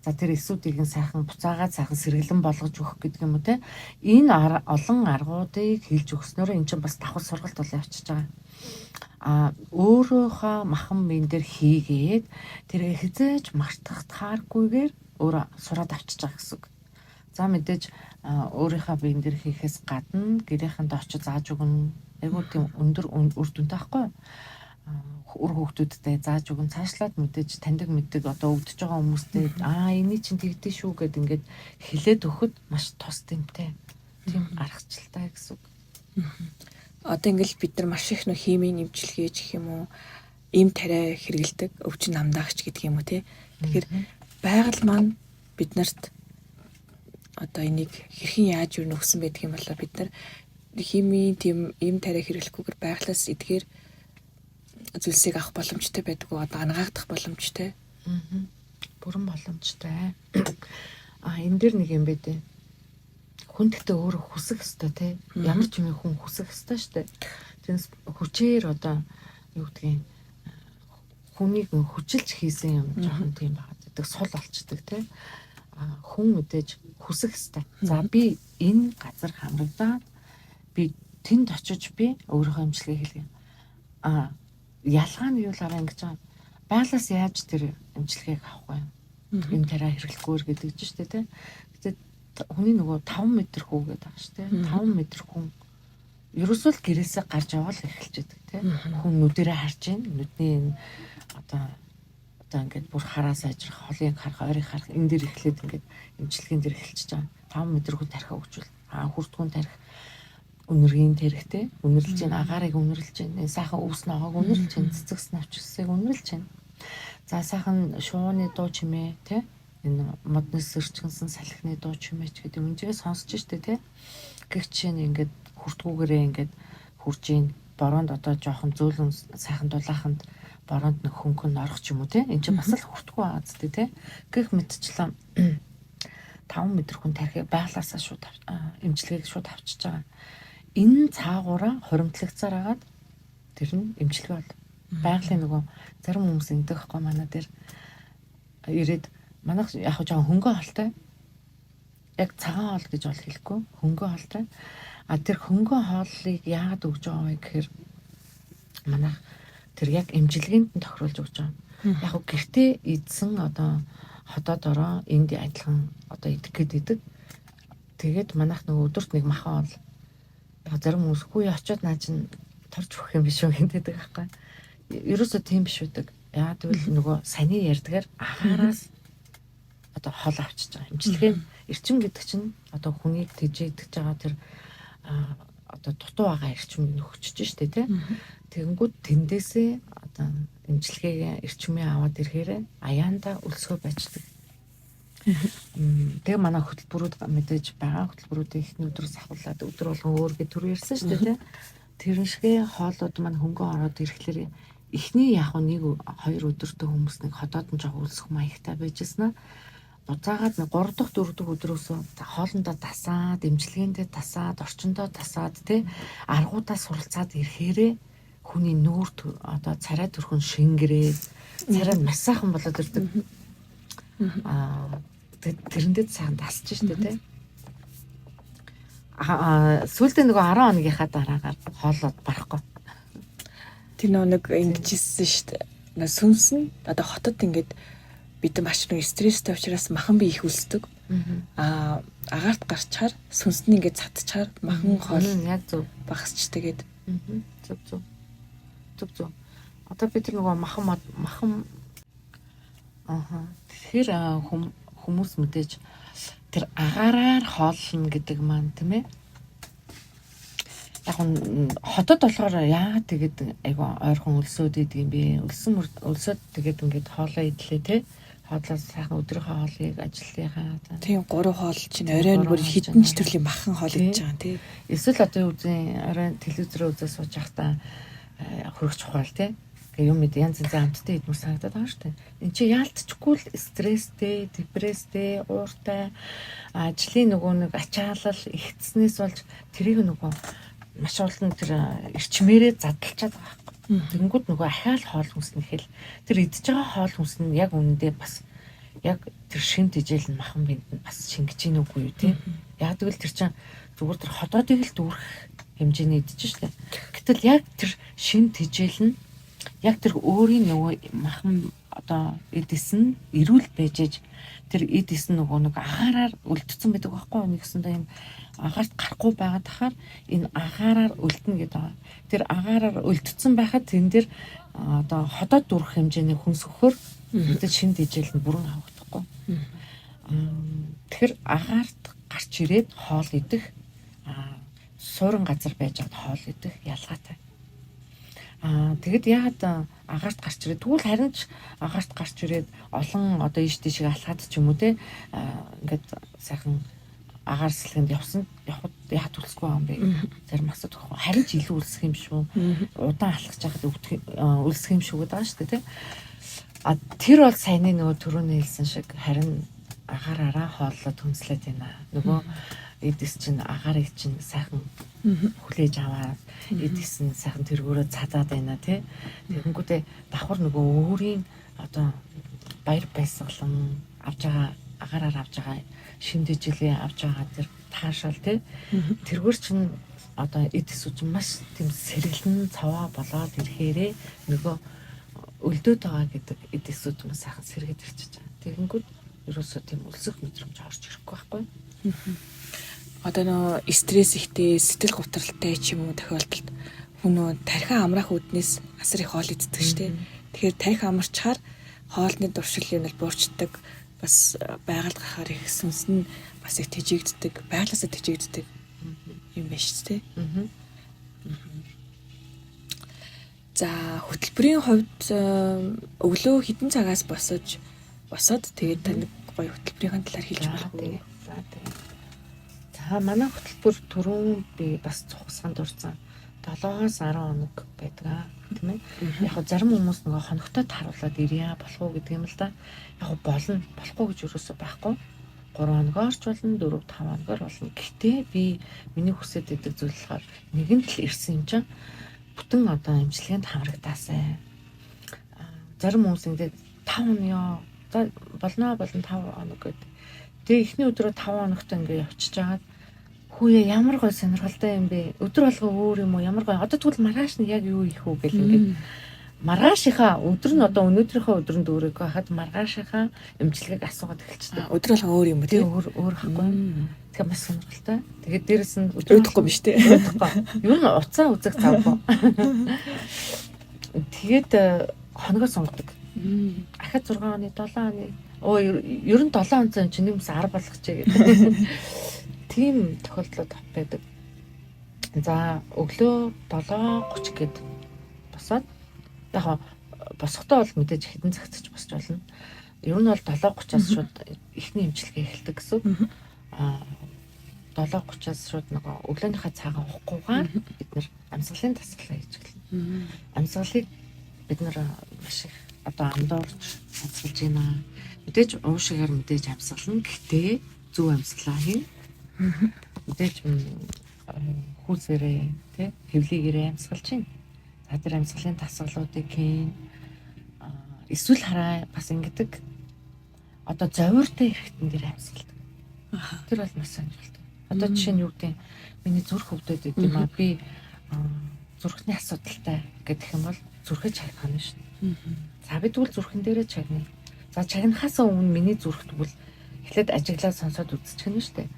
За тэр эсүүдийг сайхан буцаагаад сайхан сэргэлэн болгож өгөх гэдэг юм уу те. Энэ олон аргуудыг хэлж өгснөөрөө эн чинь бас давхар сургалт бол явчихж байгаа. Өөрөөхөө махан биен дээр хийгээд тэргээ хизээж мартах тааргүйгээр өөрөө сураад авчиж байгаа гэсэн үг. За мэдээж өөрийнхөө биен дээр хийхээс гадна гэрээхэнд очиж зааж өгнө. Айгуу тийм өндөр үр дүнтэй байхгүй. Өр хүүхдүүдтэй зааж өгөн цаашлаад мэдээж таньдаг мэддэг одоо өвдөж байгаа хүмүүстэй энийг чинь тэгдэж шүү гэд ингээд хэлээд өгөхөд маш тус тэмтэй. Тийм аргачлалтай гэсэн үг. Одоо ингээл бид нар маш их нөх химийн эмчилгээ гэх юм уу, эм тариа хэрэгэлдэг, өвчин намдаагч гэдэг юм уу те. Тэгэхээр байгаль маань биднэрт одоо энийг хэрхэн яаж юу нөхсөн байдаг юм болоо бид нар химийн тийм эм тариа хэрэглэхгүйгээр байгалаас эдгээр зүйлсийг авах боломжтой байдгүй одоо ангаагдах боломжтой. Бүрэн боломжтой. Энэ дэр нэг юм бэ дээ. Хүндтэй өөрөө хүсэх ёстой те. Ямар ч юм хүн хүсэх ёстой штэ. Тэрнээс хүчээр одоо юу гэдгийг хүнийг хүчилж хийсэн юм жоохон тийм байгаа. Тэг сул олцдог те. Хүн мэдээж хүсэх ёстой. За би энэ газар хамрагдаад би тэнд очиж би өөрийнхөө эмчилгээ хийлгээ. Ялгаа нь юу л арай ингэж байгаа. Байгалаас яаж тэр эмчилгээг авах вэ? Эм тариа хэрэглэхгүйр гэдэг чинь шүү дээ тий. Гэтэ хүний нөгөө 5 м хүү гэдэг байгаа шүү дээ. 5 м хүн ерөөсөө л гэрээсээ гарч явал эхэлж байдаг тий. Хүн нүдэрээ харж гин нүдний одоо ингээд бүр хараа сайжрах, холыг харах, ойрыг харах энэ дэр эхлээд ингээд эмчилгээнд дэр эхэлчихэж байгаа. 5 м хүн тархи өгчвөл хүртгүүн тархи үнэргийн тэрхтэй үнэрлж гин агаарыг үнэрлж гин сайхан өвс ногоог үнэрлж гин цэцэгс навчсыг үнэрлж гин. За сайхан шууны дуу чимээ тий энэ модны сэрчгэнсэн салхины дуу чимээч гэдэг үнжээ сонсож штэ тий. Гэх жишээ нь ингээд хүртгүүгээрээ ингээд хурж гин бороонд одоо жоохон зөөлөн сайхан дулааханд бороонд нэг хөнгөн орох ч юм уу тий. Энд чинь бас л хүртгүү байгаа зү тий. Гэх мэтчлэн 5 м хүн тархи байглаасаа шууд эмчилгээг шууд авчиж байгаа. Энэ цаагаараа хоримтлагцаар агаад тэр нь эмчилгээ бол байгалийн нөгөө зарим хүмүүс ингэдэг байхгүй манай дээр ирээд манайх яг жоохон хөнгөө холтой яг цагаан хоол гэж бол хэлэхгүй хөнгөө холтой тэр хөнгөө хооллыг яагаад өгж байгаа вэ гэхээр манайх тэр яг эмчилгээнд нь тохируулж өгч байгаа. Яг гэртээ идсэн одоо хотоодороо энд адилхан одоо идэх гэдэг. Тэгээд манайх нөгөө өдөрт нэг махан хоол зарим хүмүүс хүү очиод наа чин торч өгөх юм биш үү гэдэг байхгүй. Ерөөсөө тийм биш үүдэг. Яагаад гэвэл нөгөө саяны ярьдгаар ахаараас одоо хол авчиж байгаа. Эмчилгээ эрчим гэдэг чинь одоо хүнийг тэжээдэж байгаа тэр одоо дутуу байгаа эрчим нөхчөж штэ тий. Тэгэнгүүт тэндээсээ одоо эмчилгээ эрчимээ аваад ирэхээр аяанда өлсгөө байцдаг. Тэгээ манай хөтөлбөрүүд мэдээж байгаа хөтөлбөрүүдийн ихний өдрөөс ахуулаад өдөр болгон өөр гэ төр ярьсан шүү дээ тий. Тэр шигээ хоолууд маань хөнгөн ороод ирэхлээр эхний яг нэг 2 өдөртөө хүмүүс нэг ходоод нь жоо үлсэх маягтай байжснаа буцаагаад нэг 3 дахь 4 дахь өдрөөсөө хоолндоо тасаад эмчилгээндээ тасаад орчиндоо тасаад тий аргуудаа суралцаад ирэхээрээ хүний нүүр одоо царай төрхөн шингэрээ царай маш сайхан болоод ирдэг. Тэрэндээ сайхан тасч штэ тий. Сүүлдээ нөгөө 10 хоногийнхаа дараагаар хоолоод барахгүй. Тэр нэг ингэжсэн шүү дээ. Сүнс нь одоо хотод ингээд бид маш нэг стресстэй учраас махан би их үлсдэг. Агаарт гарчаар сүнс нь ингээд цатчаар махан хоол яг зөв багасчдаг гэд. Зөв. Одоо бид тэр нөгөө махан тэгэхээр хүмүүс мэдээж тэр агаараар хооллно гэдэг маань тийм ээ. Яг нь хотод болохоор яагаад тэгээд айгу ойрхон өлсөөд идэг юм бэ? Өлсөөд тэгээд ингээд хоолоо идлээ те. Хоолоос сайхан өдрийнхөө хоолыг ажлынхаа тийм 3 хоол чинь оройн бүр хідэн ч төрлийн махан хоол идэж байгаа тий. Эсвэл одоо юу үзэн оройн телевизээр үзээ сууж байхдаа хөрөх чухал те. Ингээ юм янз янзын амттай идмэр санагдаад байгаа шүү дээ. Энд чи яалтчгүй л стресстэй, депресстэй, ууртай ажлын нөгөө нэг ачаалал ихтснээс болж тэрийг нөгөө маш олон тэр эрчмээрээ задлчаад байгаа байхгүй. Тэнгүүд нөгөө ахаал хоол хүнс нь хэл тэр идж байгаа хоол хүнс нь яг үнэндээ бас яг тэр шин тижэл нь махан бинд нь бас шингэж ийн үгүй юу те. Яг тэгвэл тэр чинь зүгээр тэр ходоодыг л дүүрэх хэмжээний идэж штэ. Гэтэл яг тэр шин тижэл нь яг тэр өөрийн нөгөө махан одоо эдис нь эрүүл байжээж тэр эдис нь нөгөө нэг агаараар үлдсэн байдаг байхгүй юу нэгсэндээ юм агаарт гарахгүй байгаад тахаар энэ агаараар үлдэнэ гэдэг. Тэр агаараар үлдсэн байхад тэн дээр одоо ходоод дүрх хэмжээний хүнс өхөр мэдээж шин дижэл нь бүрэн авахдахгүй. Тэгэхээр агаарт гарч ирээд хоол идэх суурин газар байж хаад хоол идэх ялгаатай. Тэгэд яагаад агаарт гарч ирээд тэгвэл харин ч агаарт гарч ирээд олон одоо ийш тийшээ алхаад ч юм уу те ингээд сайхан агаар сэлгэнд явхад яа төлсгүй юм бэ? Зарим асуудаг байхгүй. Харин ч илүү үлсэх юм шүү. Удаан алхаж байхад үлсэх юм шүү гэдэг байгаа шүү дээ, тэ. Тэр бол саяны нөгөө түрүүний хэлсэн шиг харин агаараараа хооллоод хүнслээд байна. Нөгөө эдис чинь агаарыг чинь сайхан хүлээж аваад эдис нь сайхан тэргүүрөө цадаад байна, тэ. Тэгэнгүүтээ давхар нөгөө өөрийн одоо баяр баясгалан авж байгаа агаараар авж байгаа шиндэж жилээ авж байгаа тэр таашаал тий тэргээр чинь одоо эдисүүд маш тийм сэргэлэн цаваа болоод ирэхээрээ нөгөө өлдөөд байгаа гэдэг эдисүүд маш сайхан сэргээд ирчихэж байгаа. Тэгэнгүүт ерөөсөө тийм өлсөх мэдрэмж орж ирэхгүй байхгүй. Одоо нөө стресс ихтэй сэтгэл гутралтай ч юм уу тохиолдолд хүн нөө тархиан амраах үүднээс асар их хоол иддэг штеп. Тэгэхээр тархи амарчаар хоолны дуршил юм л буурчдаг. Бас байгаль гарахаар их сүнс нь бас их тэжээгддэг, байгалаасаа тэжээгддэг юм байна шүү дээ. За хөтөлбөрийн хувьд өглөө хэдэн цагаас босоод тэгээд тань гоё хөтөлбөрийн талаар хэлж болох уу? За манай хөтөлбөр түрүүн би бас цугсганд дурсан 7-10 хоног байдаг тийм ээ. Яг зарим хүмүүс нөгөө хоногтод харуулад ирья болох уу гэдэг юм л да. Яг болохгүй гэж юусоо байхгүй. 3 хоногоорч болно, 4-5 хоногоор болно. Гэхдээ би миний хүсэж идэг зүйл болохоор нэгэн л ирсэн юм чинь бүтэн одоо имчилгээнд хамрагдаасай. Зарим хүмүүс ингээд 5 хоног за болно 5 хоног гэдэг. Тэгээ эхний өдрөө 5 хоногт ингээд явчихж байгаад хүүе ямар гой сонирхолтой юм бэ? Өдөр болго өөр юм уу? Ямар гой. Одоо тэгвэл маргааш нь яг юу их үү гэл ингээд маргаашийнхаа өдөр нь одоо өнөөдрийнхөө өдрөнд өөрийгөө хахад маргаашийнхаа эмчилгээг асуугаад эхэлчихсэн. Өдөр болго өөр юм уу тий? Өөр хахгүй. Тэгэхээр маш сонирхолтой. Тэгээд дээрэс нь өдөрөхгүй биш тий. Өдөрөхгүй. Юу н уцаа үзэх завгүй. Тэгээд хоногоо сонгодог. Ахад 6 оны 7 оны ер нь 7 онцон чинь юмс 10 болгочихъя гэдэг. Тийм тохиолдлууд байдаг. За өглөө 7:30 гээд босоод яг босохдоо бол мэдээж хэдэн цагтч босч болно. Ер нь бол 7:30-аас шууд эхний эмчилгээ эхэлдэг гэсэн. 7:30-аас шууд нөгөө өглөөнийхөө цагаан уухгүйгээр бид нэр амьсгалын дасгалаа хийж эхэлнэ. Амьсгалыг бид нэр маш их одоо андуурч амьсгалж байна. Мэдээж уушигаар мэдээж амьсгална. Гэхдээ зөв амьсгалаа хийн. Мэдээж хүүсээрээ тий хэвлийгээрээ амьсгалж байна. За тэр амьсгалын дасгалуудыг хийн. Эсвэл хараа бас ингэдэг. Одоо зовиртой хэрэгтэн дээр амьсгалдаг. Тэр бол маш сонирхолтой. Одоо жишээ нь юу гэдэг миний зүрх өвдөд гэдэг юм аа би зүрхний асуудалтай гэдэг юм бол зүрхээ чагнах нь шүү дээ. За би тэгвэл зүрхэн дээрээ чагнаа. За чагнахаас өмнө миний зүрх тэгвэл эхлээд ажиглаад сонсоод үзчих нь шүү дээ.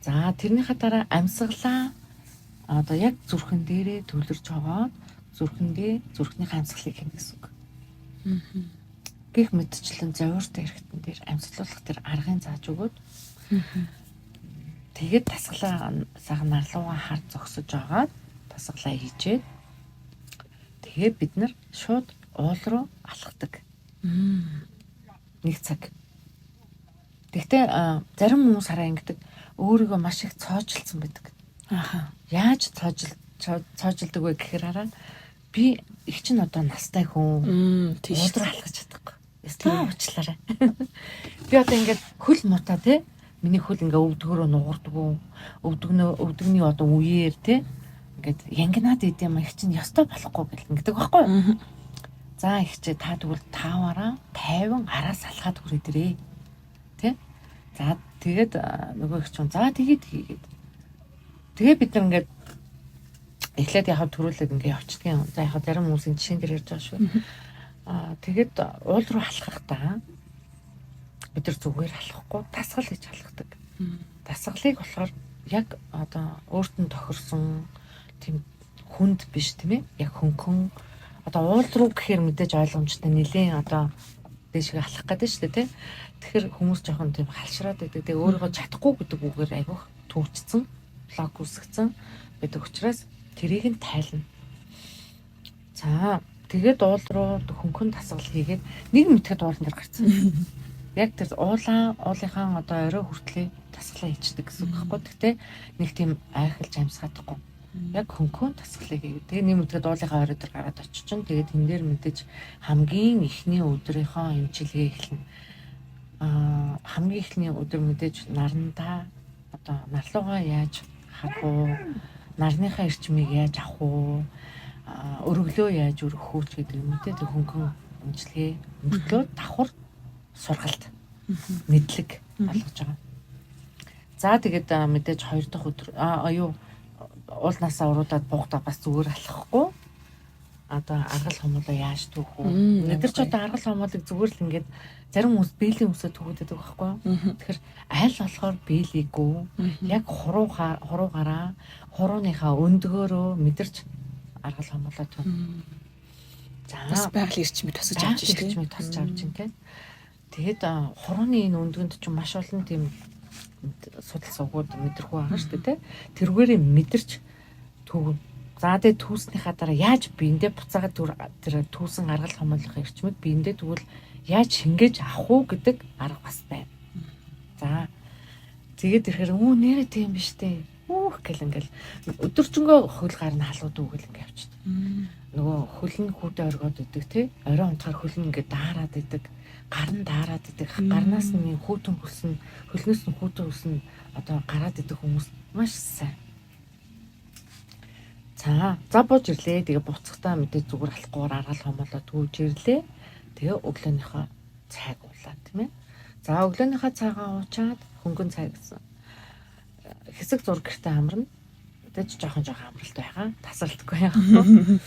За тэрнийхээ дараа амьсгалаа одоо яг зүрхэн дээрээ төвлөрж байгаа зүрхнийхээ амьсгалыг хийнэ гэсэн үг. Гэх мэтчлэн зовиртой хэрэгтэн дээр амьсгалуулах тэр аргын зааж өгөөд тэгээд тасглаа сайхан нарлуугаа хард зогсож агаад тасглаа хийжээд тэгээд бид нар шууд уул руу алхдаг. Нэг цаг. Тэгтээ зарим хүмүүс хараа ингэдэг өөрийгөө маш их цоожилсан байдаг. Яаж цоожилдаг вэ гэхээр хараа би их чинь одоо настай хүн тийш уул руу алхаж чадахгүй. Эсвэл уучлаарай. Би одоо ингээд хөл мутаа те миний хөл ингээ өвдгөрөө нуурдаг уу? Өвдөгний одоо үеэр те ингээд янгинаад идэм их чинь ёстой болохгүй гэл ингэдэг байхгүй юу? За ихчээ та тэгвэл тааваараа 50 араас алхаад хүрээ дэрээ. Тэ? За тэгээд нөгөө их чинь за тэгээд хийгээд. Тэгээ бид нар ингээд эхлээд яхав төрүүлээд ингээ явчихдаг юм. За яхав зарим хүмүүсийн жишээн дээр ярьж байгаа шүү. Тэгээд уул руу алхахдаа бид нар зүгээр алхахгүй тасгал гэж алхдаг. Тасгалыг болохоор яг одоо өөрт нь тохирсон тийм хүнд биш тийм ээ. Яг хөнгөн одоо уул руу гэхээр мэдээж ойлгомжтой нэлээд одоо дэшиг алхах гэдэг шүү дээ тий. Тэгэхээр хүмүүс жоохон тийм халшраад байдаг. Тэгээ өөрийгөө чадахгүй гэдэг үгээр айгүйх төвчсөн, блок үсгцэн гэдэг учраас тэрийг нь тайлна. За тэгээд уул руу хөнгөн тасгал хийгээд нэг мэтгэд уулан дээр гарцсан. Яг тэр уулынхаа одоо орой хүртлээ тасглаа хийчихдэг гэсэн үг байхгүй. Гэхдээ нэг тийм айхалж амьсгаадахгүй. Яг хөнгөн тасглаа хийгээд тэгээ нэг мэтгэд уулынхаа орой дээр гараад очичин. Тэгээд энэ дээр мэдээж хамгийн ихний өдрийнхөө эмчилгээ эхэлнэ. Хамгийн ихний өдөр мэдээж нарандаа одоо нарлуугаа яаж харах уу? Нарныхаа эрчмийг яаж авах уу? Өргөлөө яаж өргөх үү гэдэг мэдээ тэг хөнгөн эмчилгээ мөртлөө давхар сургалт мэдлэг олгож байгаа. За тэгээд мэдээж 2 дахь өдөр уулнаасаа уруудаад буухдаа бас зүгээр алхахгүй. Одоо аргал хомолоо яаж түүх үү? Өдөр ч одоо аргал хомолыг зүгээр л ингээд зарим хүмүүс бээлийн хүмүүсээ түүхдэг байхгүй юу? Тэгэхээр аль болохоор бээлийгүү яг хуруугаараа хурууныхаа өндгөөрөө мэдэрч аргал хомолоо түүх. За бас байгалийн эрчмийг тосож авч ирж байна. Тэгээд хурууны энэ өндгөнд ч маш олон тийм судал сувгууд мэдэрхүү байгаа шүү дээ. Тэрүүгээрээ мэдэрч түүг. За тэгээд түүснийхаа дараа яаж биендээ буцаагаад тэр түүсэн аргал хомоолох эрчмийг биендээ тэгвэл яаж шингээж авах уу гэдэг арга бас байна. За тэгээд ирэхээр нэрээ тийм биш дээ. Гэл ингээл өдөржингөө хөл гар нь халууд үгэл ингээ явчихдаг. Нөгөө хөл нь хүүтэй оргоод идэг тий. Орой унтахаар хөл нь ингээ даарад идэг. Гар нь даарад идэг. Гарнаас нь хүүтэн хөлсөн, хөлнөөс нь хүүтэн хөлсөн одоо гараад идэг хүмүүс маш сайн. За бууж ирлээ. Тэгээ буцахтаа мэдээ зүгээр алхахгүйгээр аргал хомоолоо түүж ирлээ. Тэгээ өглөөнийхөө цайг уулаа тийм ээ. За өглөөнийхөө цайгаа уучаад хөнгөн цай гэсэн. Хэсэг зураг гэртээ амарна. Тэгэж жоохон амралт байгаа. Тасралтгүй яах вэ?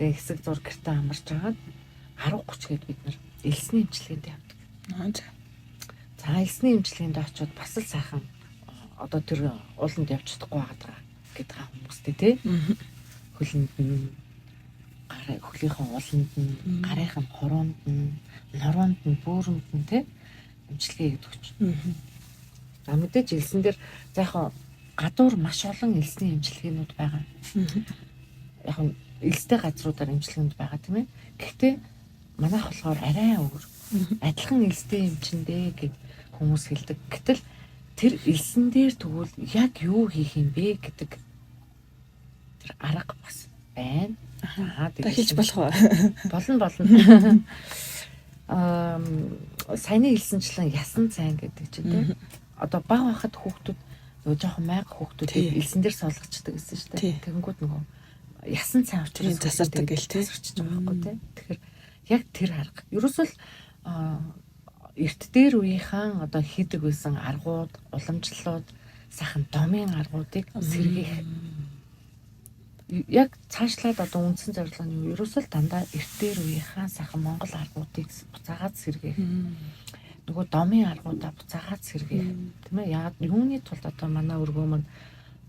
Тэгээ хэсэг зураг гэртээ амарч агаад 10:30 гээд бид нар элсний эмчилгээнд явдаг. За элсний эмчилгээнд очиод бас л сайхан одоо тэр ууланд явж чадахгүй байгаа гэдэг хүмүүстэй тий. Хөлөнд нь хөлийнхөө ууланд нь гарынхын хороонд нь нороонд нь бөөрөнд нь тий эмчилгээ хийдэг ч. За мэдээж элсэн дээр заахаа гадуур маш олон элсний эмчилгээнүүд байгаа. Яг нь элстэй газруудаар эмчилгээнд байгаа тийм ээ. Гэхдээ манайх болохоор арай өөр. Адилхан элстэй эмчиндээ гэж хүмүүс хэлдэг. Гэтэл тэр элсэн дээр тэгвэл яг юу хийх юм бэ гэдэг тэр арга бас байна. Та хэлж болох уу? Болно. Саяны хэлсэнчлэн ясан цайн гэдэг чинь тийм. Одоо баг байхад хүүхдүүд нөгөө жоохон майга хүүхдүүд элсэн дээр суулгачдаг гэсэн шүү дээ. Тэгэнгүүт нөгөө ясан цай учраас засардаг гэл тийм засарч байгаа байхгүй тийм. Тэгэхээр яг тэр арга. Ерөөсөө л эрт дээр үеийнхэн одоо хийдэг байсан аргууд, уламжлалууд, сайхан домын аргуудыг сэргээх. яг цаашлаад одоо үндсэн зорилго нь юу? Ерөөсөө л дандаа эрт дээр үеийнхаа сайхан Монгол аргуудыг буцаагаад сэргээх. Нөгөө домын аргуудаа буцаагаад сэргээх. Тийм ээ? Яг юуны тулд одоо манай өргөө мань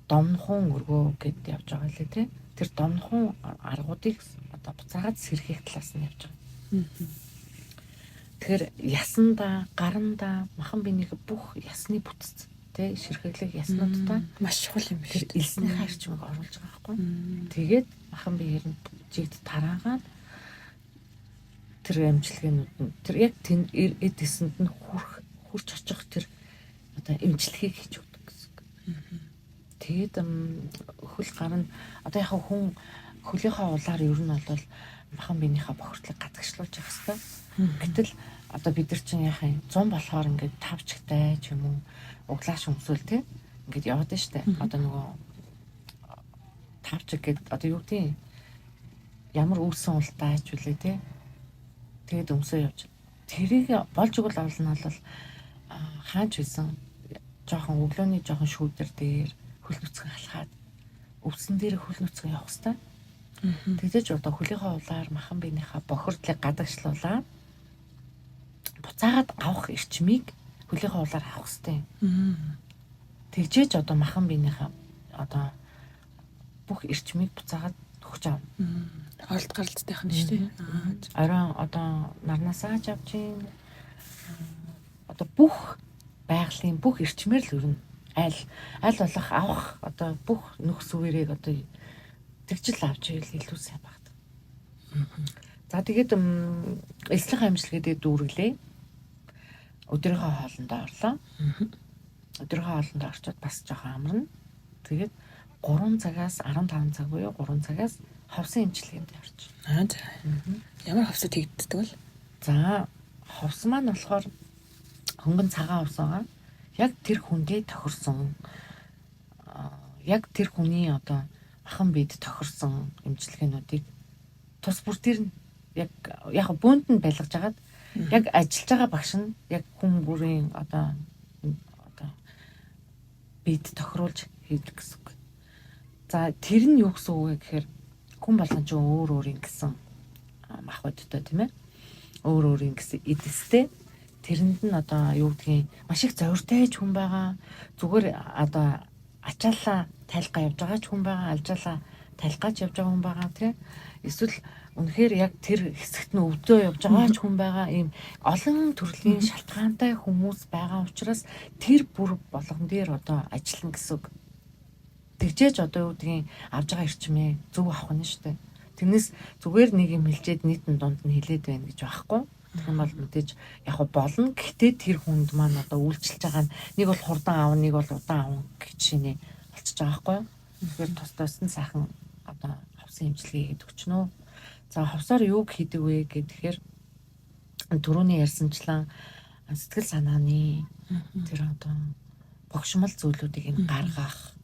домнохун өргөө гэд явж байгаа лээ тий. Тэр домнохун аргуудыг одоо буцаагаад сэргээх талаас нь явж байгаа. Тэгэхээр ясанда, гаранда, махан биенийхээ бүх ясны бүтц тий ширхэглэх яснуудтай маш чухал юм биш. шүү. Элсний хайрчмыг оруулж байгаа байхгүй. Тэгээд махан биеэр нь жигд тараагаад тэр эмчилгээнүүд нь тэр яг эд эсэнд нь хурч очих тэр одоо эмчилгээг хийж өгдөг гэсэн. Тэгээд хөл гарна одоо яг хүн хөлийнхаа улаар ер нь бол махан биенийхээ бохирдлыг гадагшлуулж явах хэрэгтэй. Гэтэл одоо бид нар чинь яах юм 100 болохоор ингээд 5 чигтай ч юм уу углааш өмсөөл тий ингээд яваад штэ. Одоо нөгөө 5 чиг гэдэг одоо юу гэдэг ямар үүсэн ултаач үлээ тий. Тэгээд өмсөө явж. Тэрийг болж өгөл авлна бол хаач байсан жоохон өглөөний жоохон шүүдэр дээр хөл нүцгэн халахад өвсөн дээр хөл нүцгэн явах хэвээр. Тэгэж одоо хөлийнхаа улаар махан биенийхээ бохирдлыг гадагшлуулаад буцаагаад авах эрчмийг хөлийнхаа улаар авах хэвээр. Тэгжээж одоо махан биенийхээ одоо бүх эрчмийг буцаагаад өгч аав. Оролт гаралцтайх нь шүү дээ. Оройн одоо нарнасаа авч ийн одоо бүх байгалийн бүх эрчмээр л өрнө. Аль болох авах одоо бүх нөхс үерийг одоо тэгжил авч ийл илүү сайн багт. За тэгээд эслэх амжилтгээд дүүрэглээ. Өдрийнхөө хоолндоо орлоо. Өдрийнхөө хоолндоо орчоод бас жоохон амарна. Тэгээд 3 цагаас 15 цаг буюу 3 цагаас ховсын эмчилгээнд явж. За. Ямар ховсод тэгддэг бол? За ховс маань болохоор хөнгөн цагаан ховс байгаа. Яг тэр хүндээ тохирсон яг тэр хүний одоо махан биед тохирсон эмчилгээнүүдийг тус бүр тэр яг бөөнд нь байлгаж агаад яг ажиллаж байгаа багш нь яг хүн бүрийн одоо биед тохируулж хийдэг гэсэн үг. За тэр нь юу гэсэн үг вэ гэхээр хүн болгон ч өөр ингэсэн мах бодтой тийм ээ. Өөр ингэсэн эдэстэй тэрэнд нь одоо юу гэдгийг маш их зоригтой ч хүн байгаа. Зүгээр одоо ачаалаа тайлгаа явж байгаа ч хүн байгаа, алжаалаа тайлгаач явж байгаа хүн байгаа тийм. Эсвэл үнэхээр яг тэр хэсэгт нь өвдөө явж байгаа ч хүн байгаа. Ийм олон төрлийн шалтгаантай хүмүүс байгаа учраас тэр бүр болгон дээр одоо ажиллана гэсэн үг. Тэгжээж одоо юу гэдгийг авж байгаа эрчмээ зөв авах нь шүү дээ. Тэрнээс зүгээр нэг юм хэлжээд нийтэн дунд нь хэлээд байна гэж байхгүй. Тэгэх юм бол мэдээж яг болно. Гэхдээ тэр хүнд маань одоо үйлчилж байгаа нэг бол хурдан аав, нэг бол удаан аав гэж шинэ болчихж байгаа байхгүй. Тэгэхээр тус нь сайхан одоо ховсын эмчилгээ хийдэг ч нөө. За ховсоор юу хийдэг вэ гэхээр түрүүний ярьсанчлан сэтгэл санааны тэр одоо богшмол зүйлүүдийг нь гаргах.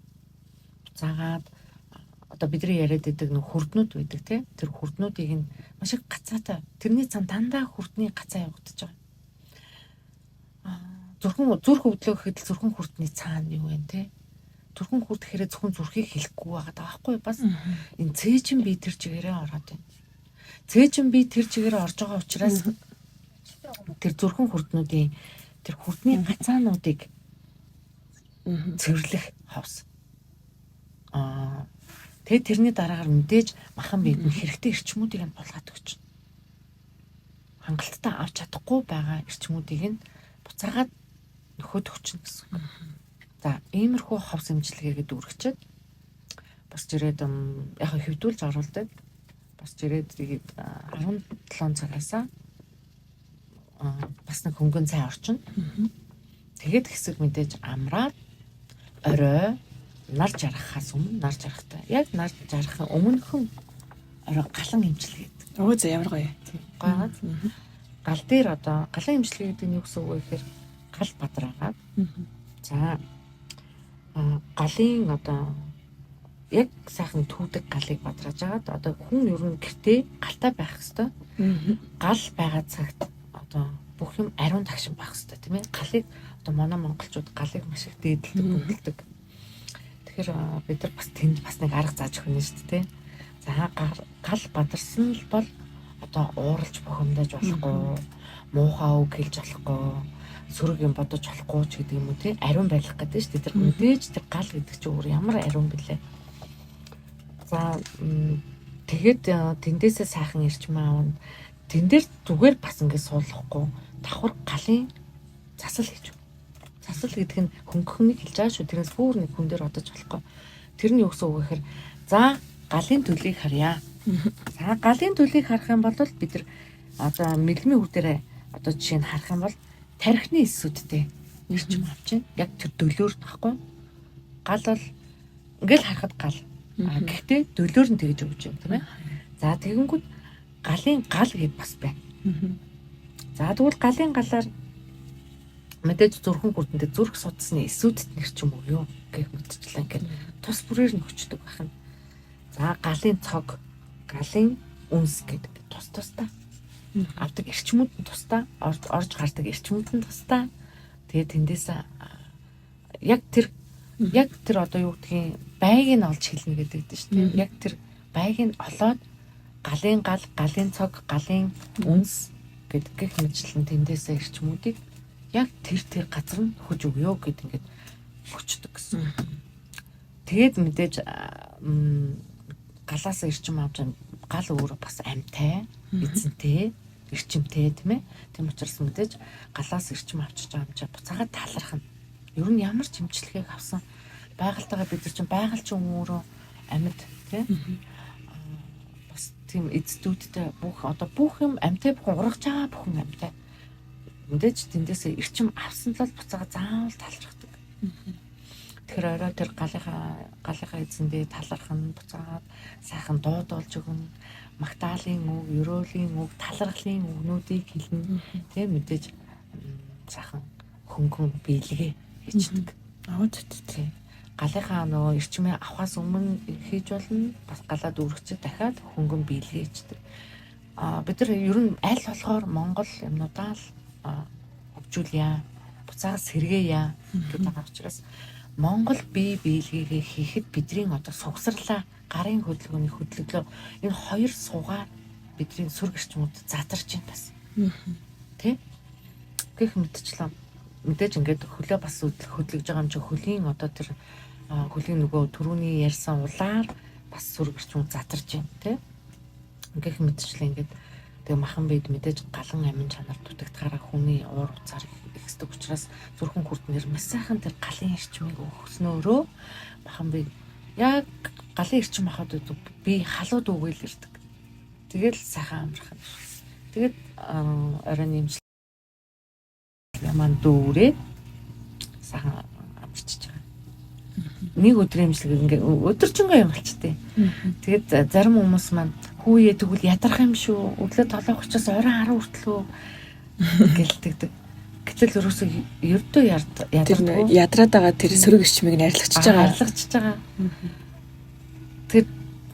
Буцаагаад одоо бидний яриад байдаг нөх хүрднүүд байдаг тийм тэр хүрднүүдийг нь маш их гацаатай тэрний цан дандаа хүрдний гацаа явагдаж байгаа. Зүрх өвдлөө гэхэд зүрхэн хүрдний цаана юу вэ тийм зүрхэн хүрд гэхээр зөвхөн зүрхийг хэлэхгүй байгаа байхгүй бас энэ цээжин би тэр чигээрээ ороод байна. Цээжин би тэр чигээрээ орж байгаа учраас тэр зүрхэн хүрднүүдийн тэр хүрдний гацаануудыг цэвэрлэх хавс. Тэгээд тэрний дараагаар мэдээж махан биед нь хэрэгтэй эрчмүүдийг нь булгаад өгч. Хангалттай авч чадахгүй байгаа эрчмүүдийг нь буцаагаад нөхөд өгч гэсэн үг. За иймэрхүү ховс эмчилгээгээд үргэчээд бас жирээд яг хэвдүүлж оруулдаг. Бас жирээд тэгээд 17 цагаасаа бас нэг хөнгөн цай орчин. Тэгээд хэсэг мэдээж амраад орой нар жаргахаас өмнө нар жаргахтай. Яг нар жаргахын өмнөхөн орой галан эмчилгээд. Өө за ямар гоё. Гойгоо. Гал дээр одоо галан эмчилгээ гэдэг нь юу гэсэн үг вэ гэхээр гал бадраагаад. За галын одоо яг сайхан түүдэг галыг бадрааж агаад одоо хүн ер нь гэртээ галтай байх хэвээр. Гал байгаа цагт одоо бүх юм ариун тагшин байх хэвээр тийм ээ. Галыг одоо манай монголчууд галыг маш их дээдэлдэг, гүнэлдэг. тэгэхээр бид нар бас тэнд бас нэг арга зааж өгнө шүү дээ. За гал бадарсан л бол одоо ууралж бухимдаж болохгүй, муухай үг хэлж болохгүй, сөрөг юм бодож болохгүй ч гэдэг юм уу тий. Ариун байх гэдэг шүү дээ. Тэр мэдээж тэр гал гэдэг чинь өөр ямар ариун бэлээ. За тэгээд тэндээсээ сайхан ирчмээ аавна. Тэн дээр зүгээр бас ингэ суулгахгүй давхар галын засал гэж. Засал гэдэг нь хөнгөхнийг хэлж байгаа шүү. Тэрнээс бүр нэг хүн дээр одож болохгүй. Тэр нь юу гэсэн үг вэ гэхээр за галын төлийг харъя. За галын төлийг харах юм бол бид нар одоо мэлмийн үр дээрээ одоо жишээ нь харах юм бол тархины эсүүдтэй ирчим авч байна. Яг тэр дөлөөр тахгүй. Гал бол ингээл харахад гал. Гэхдээ дөлөөр нь тэгж өгч байна тийм ээ. За тэгэнгүүт галын гал гэд бас байна. За тэгвэл галын галаар мэдээж зүрхэн хүрдэндээ зүрх судасны эсүүдэд нэрчим үү юу гэх мэтчлэн ингээд тус бүрээр нь өчтдөг байна. За галын цог, галын үнс гэдэг тус тустай. Авдаг эрчмүүд нь тустай, орж гардаг эрчмүүд нь тустай. Тэгээд тэндээс яг тэр одоо юу гэдгийг байг нь олж хэлнэ гэдэг дээ шүү дээ. Яг тэр байг нь олоод галын гал, галын цог, галын үнс гэдэг гэх мэтчлэн тэндээс эрчмүүдийг яг тэр газар нь өгж өгөө гэд ингээд өгчдөг гэсэн. Тэгээд мэдээж галаас эрчим авч гал өөрөө бас амьтай, эзэнтэй, эрчимтэй тийм ээ. Тийм учраас мэдээж галаас эрчим авчиж байгаа юм чи буцаагаад талархна. Ер нь ямар ч имчилгээг авсан байгальтайгаа бид нар чинь байгаль чинь өөрөө амьд тийм. Бас тийм эцдүүдтэй бүх юм амьтай бүхэн ургаж байгаа бүхэн амьтай. Мэдээж тэндээсээ эрчим авсан л буцаага заавал талархдаг. Тэгэхээр орой тэр галынхаа эзэндээ талархна, буцаагаад сайхан дууд болж өгнө. Магтаалын үг, ерөөлийн үг, талархлын үгнүүдийг хэлнэ. Тийм мэдээж сайхан хөнгөн биелгээ хийдэг. Тийм. Галынхаа нөгөө эрчмээ авахаас өмнө хийж болно. Бас галаад үргэцээ дахиад хөнгөн биелгээ хийдэг. Бид нар ер нь аль болохоор Монгол юмнуудаа л хөгжүүлье, буцаага сэргээе гэдэг байгаа учраас Монгол бие биелгээгээ хийхэд бидний одоо сугсарлаа гарын хөдөлгөөний хөдөлгөлөө энэ хоёр суугаар бидний сүрг эрчмүүд задарч байна бас. Тэ? Гэх мэтчлэн мэдээж ингээд хөлөө бас хөдлөж байгаа юм чи хөлийн одоо тэр хөлийн нөгөө түрүүний ярьсан улаар бас сүрг эрчмүүд задарч байна тэ? Гэх мэтчлэн ингээд тэгээ махан бид мэдээж галан амин чанар дутагдахаараа хүний уур уцаар ихсдэг учраас зүрхэн хүрднэр маш сайхан тэр галын эрчмийг өгснөөрөө махан бид яг галын эрчим ахад би халууд үгээл ирдэг. Тэгэл сайхан амархан. Тэгээд оройн нэмжлэг маань дүүрээ сайхан амарчиж байгаа. Нэг өдрийн имжлэг ингээ өдөржингөө юм болчтой. Тэгээд зарим хүмүүс маань хүүе тэгвэл ядарах юм шүү. Өглөө толгойх учраас орой 10 хүртэл гэлдэгдэг. Гэтэл ерөөсөө ердөө ядардаг. Ядраад байгаа тэр сөрөг эрчмийг арилгачиж байгаа. Тэр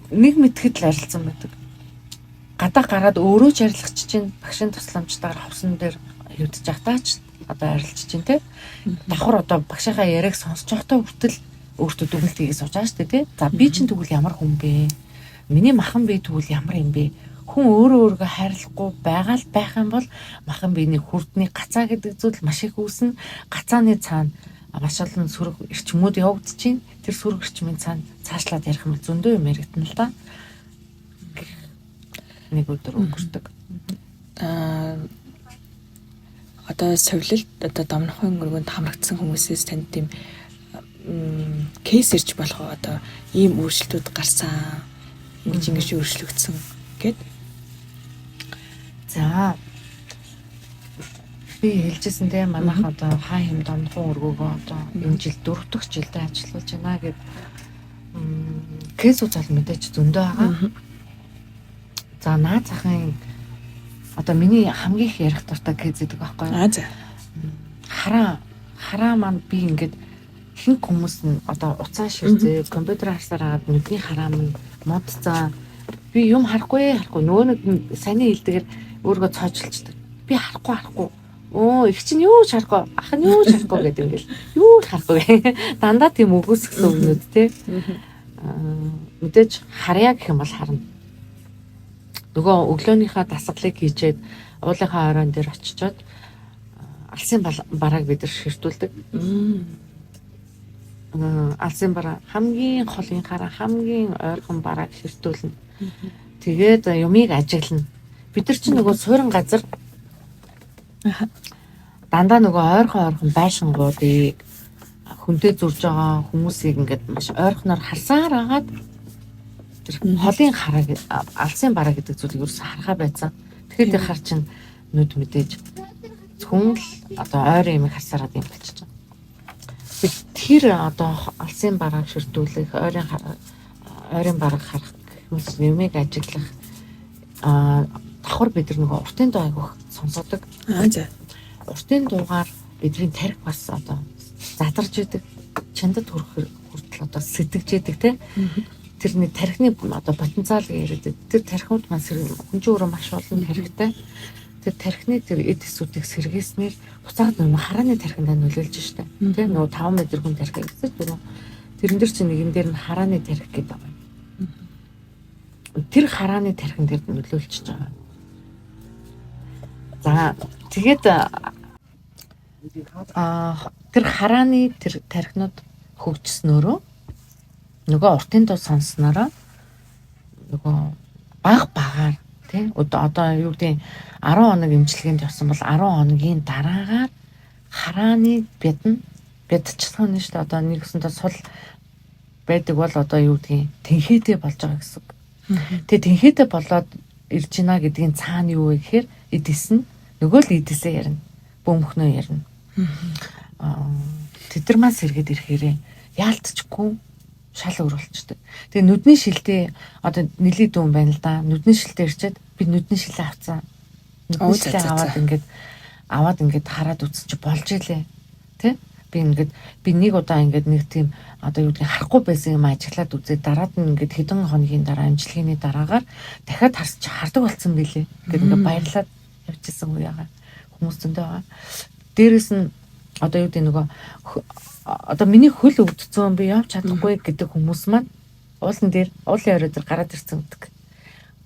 нэг мэтгэд л арилсан байдаг. Гадаа гараад өөрөө ч арилгачиж чинь багшийн тусламжтайгаар ховсон дээр хөвдөж явтаач одоо арилжиж чинь те. Давхар одоо багшийнхаа яриаг сонсож байхдаа хүртэл өөртөө дүгнэлт хийгээ сууж байгаа шүү дээ тий. За би чинь тэгвэл ямар хүн бэ? Миний махан бие тэгвэл ямар юм бэ? Хүн өөрөө өөргөө хайрлахгүй байгаа л байх юм бол махан биений хүрдний гацаа гэдэг зүйл маш их үүснэ. Гацааны цаана маш олон сүрэг эрчмүүд явагдчихээн. Тэр сүрэг эрчмийн цаана цаашлаад ярих юм зөндөө юм яригдана л да. Нэг өдөр өнгөрдөг. Одоо совилт одоо домнохын өргөнд хамрагдсан хүмүүсээс танд тийм кейс ирж болох одоо ийм өөрчлөлтүүд гарсан ингэж өөрчлөгдсөн гэд. За би хэлжсэндээ манайх одоо хаа юм домхон өргөөгөө одоо энэ жил 4 дахь жилдээ ажиллаж байна гэд кейсүүд бол мэдээж зөндөө байгаа. За наад захын одоо миний хамгийн их ярих дуртай кейс гэдэг байхгүй юу? За. Хараа маань би ингээд хин хүмүүс нь одоо уцаа ширзээ компьютер харсаар агаад нүдний хараам нь модцаа би юм харахгүй нөгөө нэг сайн хэлдгээр өөргөө цоожлцдаг. Би харахгүй Их чинь юу ч харахгүй, ах нь юу ч харахгүй гэдэг ингээл юу ч харахгүй. Дандаа тийм өгөөсгсөн өгнөд те. Мэдээж харьяа гэх юм бол харна. Нөгөө өглөөнийхөө дасгалыг хийчээд уулынхаа оройн дээр очичоод алсын барааг бид нар ширтүүлдэг. Алсын бараа хамгийн холынхаараа хамгийн ойрхон барааг ширтүүлнэ. Тэгээд юмыг ажиглана. Бид нар чинь нөгөө суурин газар дандаа нөгөө ойрхон байшингуудыг хүнтэй зурж байгаа хүмүүсийг ингээд маш ойрхоноор харсаар агаад тэр холын хараа алсын бараа гэдэг зүйлийг ерөөсө харахаа байсан. Тэгэхээр тэр хар чинь нүд мэдээж зөвхөн л одоо ойрын юм харсараад юм болчих чинь. Тэр одоо алсын барааг ширтүүлэх, ойрын барааг харах хүмүүс юмыг ажиглах давхар бид нөгөө уртын дуу айгүйх сонсодог. За. Уртын дуугаар бидний тарих бас одоо задарж идэг, чандад хүртэл одоо сэтгэж идэг те. Тэрний тарихны одоо потенциал яриад тэр тарихууд маань хүн чинь өөрөө маш олон тарихтай. Тэр тарихны тэр эд эсүүдийг сэргээснээр буцаад нөгөө харааны тархинд нөлөөлж штэ. Тэ нөгөө 5 метр хүн тарих гэсэн чинь тэрэн дээр чинь нэгэн дээр нь харааны тарих гэдэг байгаа. Тэр харааны тархин дээр нөлөөлчихөж байгаа. За тэгээд тэр харааны тэр тархинууд хөгжснөөрөө нөгөө уртын дуу сонсснороо нөгөө багаар тий одоо юу гэдэг 10 хоног эмчилгээнд явсан бол 10 хоногийн дараагаар харааны бядчихсан нь шүү дээ. Одоо нэгсэндээ сул байдаг бол одоо юу гэдгийг тэнхээтэй болж байгаа гэсэн. Тэгээ тэнхээтэй болоод ирж гинэ гэдгийн цаана юу вэ гэхээр эдис нь нөгөө л эдисээ ярина. Бөмбөхнөө ярина. Тэдэрмаас сэргээд ирэхээрээ яалтчгүй шал өрөлчдөг. Тэгээ нүдний шилдээ одоо нилийн дүүн байна л да. Нүдний шилдээ ирчээд би нүдний шилээ авцсан. Нүдний шилээ аваад ингээд хараад үзчих болж илээ. Тэ? Би нэг удаа ингээд нэг тийм одоо юу гэдгийг харахгүй байсан юм ажиглаад үзээ. Дараад нь ингээд хэдэн хоногийн дараа амжилтны дараагаар дахиад хардаг болсон билээ. Ингээд баярлаад явчихсан үеага хүмүүс зөндөө байгаа. Дээрээс нь одоо юу гэдэг нөгөө одоо миний хөл өвдсөн би явж чадахгүй гэдэг хүмүүс маань уулын орой дээр гараад ирсэн гэдэг.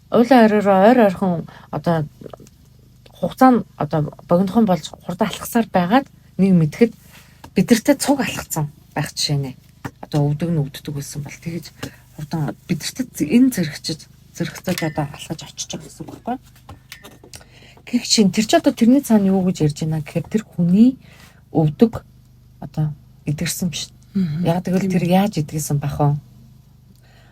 Уулын оройроо ойрхон одоо хугацаа нь одоо богинохон болж хурдан алхасаар байгаад нэг мэдхэд бидэртээ цуг алхацсан байх жишээ нэ. Одоо өвддөг байсан бол тэгэж хурдан бидэртээ энэ зэрэгцэж одоо алхаж очиж байгаа гэсэн үг байхгүй. Гэх чинь тэр ч одоо тэрний цаана юу гэж ярьж байна гэхээр тэр хүний өвдөг одоо идэрсэн биш. Яг тэгвэл тэр яаж идгэсэн бах вэ?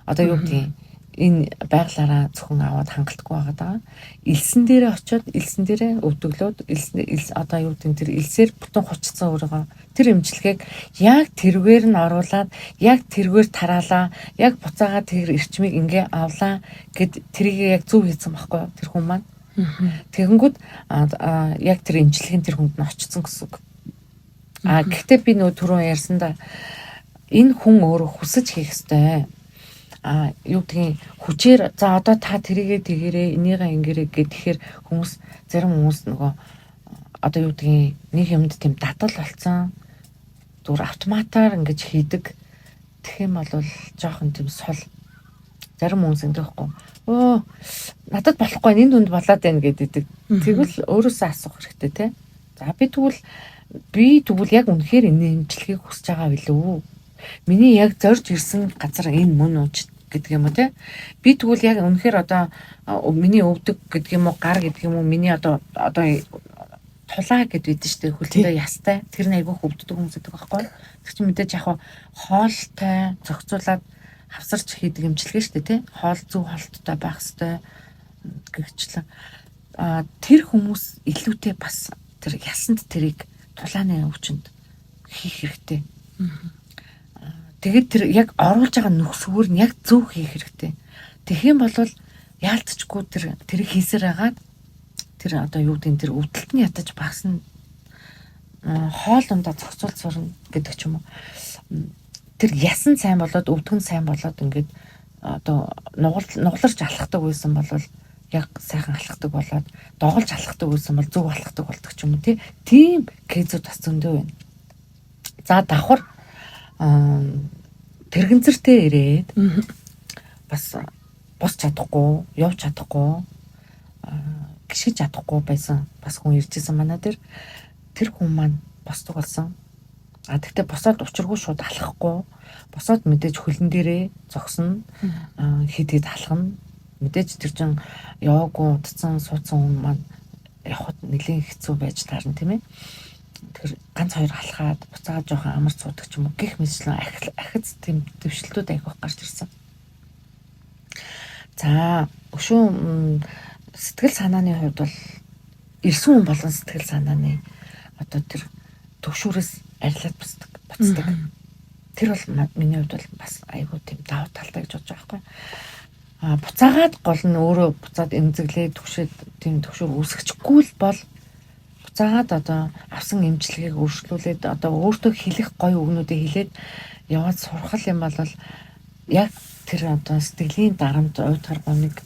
Одоо юу гэдгийг энэ байглаараа зөвхөн аваад хангалтгүй байгаа даа. Илсэн дээрээ очиод илсэн дээрээ өвдөглөөд одоо юу гэдэг тэр илсээр бүтэн хочцсон өөрийгөө тэр эмчилгээг яг тэргээр нь оруулаад яг тэргээр тараалаа яг буцаага тэр эрчмийг ингээ авлаа гэд тэрийг яг зөв хийсэн байхгүй тэр хүн маань. Тэгэнгүүт яг тэр эмчилгээний тэр хүнд нь очсон гэсэн үг. Гэхдээ би нөө түрүүн ярьсандаа энэ хүн өөрөө хүсэж хийх ёстой. Юу гэдгийг хүчээр за одоо та тэрийгээ тэгэрээ энийгээ ингэрээ гэхээр зарим хүмүүс нөгөө одоо юу гэдгийг нэг юмд тийм дадал болцсон зүгээр автоматар ингэж хийдэг. Тэгэх юм бол жоохон тийм сул зарим хүмүүс ингэдэг байхгүй. Надад болохгүй энэ дүнд болоод байна гэдэг. Тэгвэл өөрөөсөө асуух хэрэгтэй те. За би тэгвэл яг үнэхээр энэ эмчилгээг хүсэж байгаа билүү? Миний яг зорж ирсэн газар энэ мөн үү гэдэг юм уу те? Би тэгвэл яг үнэхээр одоо миний өвдөг гэдэг юм уу, гар гэдэг юм уу, миний одоо тулаа гэд байдэн штэ хөлтөндөө ястай. Тэр нь айгүйх өвддөг хүмүүс гэдэг байхгүй. Тэр чинь мэдээж яг хоолтой зохицуулаад хавсарч хийдэг эмчилгээ штэ те. Хоол зөв холттой байх хэвээр гэгчлэн тэр хүмүүс илүүтэй бас тэр ясанд тэрийг тулааны өвчнөд хийх хэрэгтэй. Тэгээд тэр яг оруулж байгаа нөхцөлөөр нь яг зөв хийх хэрэгтэй. Тэгэх юм бол яалтчгүй тэр хийсээр хагаад тэр одоо юу гэдэг тэр өвдөлт нь ятаж багасна хоолундаа зохицуулж сурна гэдэг ч юм уу. Тэр ясан сайн болоод өвдгөн сайн болоод ингээд одоо нугаларч алхдаг байсан бол яг сайхан алхдаг болоод доголж алхдаг байсан бол зөв алхдаг болдог ч юм уу тий. Тийм кейсүүд бас зөндөө байна. За давхар тэрэгэнцэртэй ирээд бас бос чадахгүй, явж чадахгүй, гიშгэж чадахгүй байсан бас хүн иржсэн манай дээр. Тэр хүн маань босдог болсон. Тэгтээ босоод учиргүй шууд алхахгүй. Босоод мэдээж хөлн дээрээ зогсно. Хид алхана. Мэдээж тэр чин яваагүй утцсан суудсан хүн маань явахд нэлийн хэцүү байж таарна тийм ээ. Тэгэхээр ганц хоёр алхаад буцаад жоохон амар суудаг ч юм уу гих мэтлэн ахиц тийм төвшлтүүд айгүйх гарч ирсэн. За өшөө сэтгэл санааны хувьд бол ирсэн хүн болгон сэтгэл санааны одоо тэр төгшүүрээс арилаад буцдаг. Тэр бол миний хувьд бол бас айгүй тийм давуу талтай гэж бодож байгаа байхгүй. Буцаагаад гол нь өөрөө буцаад эмзэглээ төгшөөд тийм төгшөр үүсгэчихгүй л бол буцаагаад одоо авсан эмчилгээг өөрчлүүлээд одоо өөртөө хэлэх гоё үгнүүдээ хэлээд яваад сурах юм бол яг тэр одоо сэтгэлийн дарамт уйтгар гомиг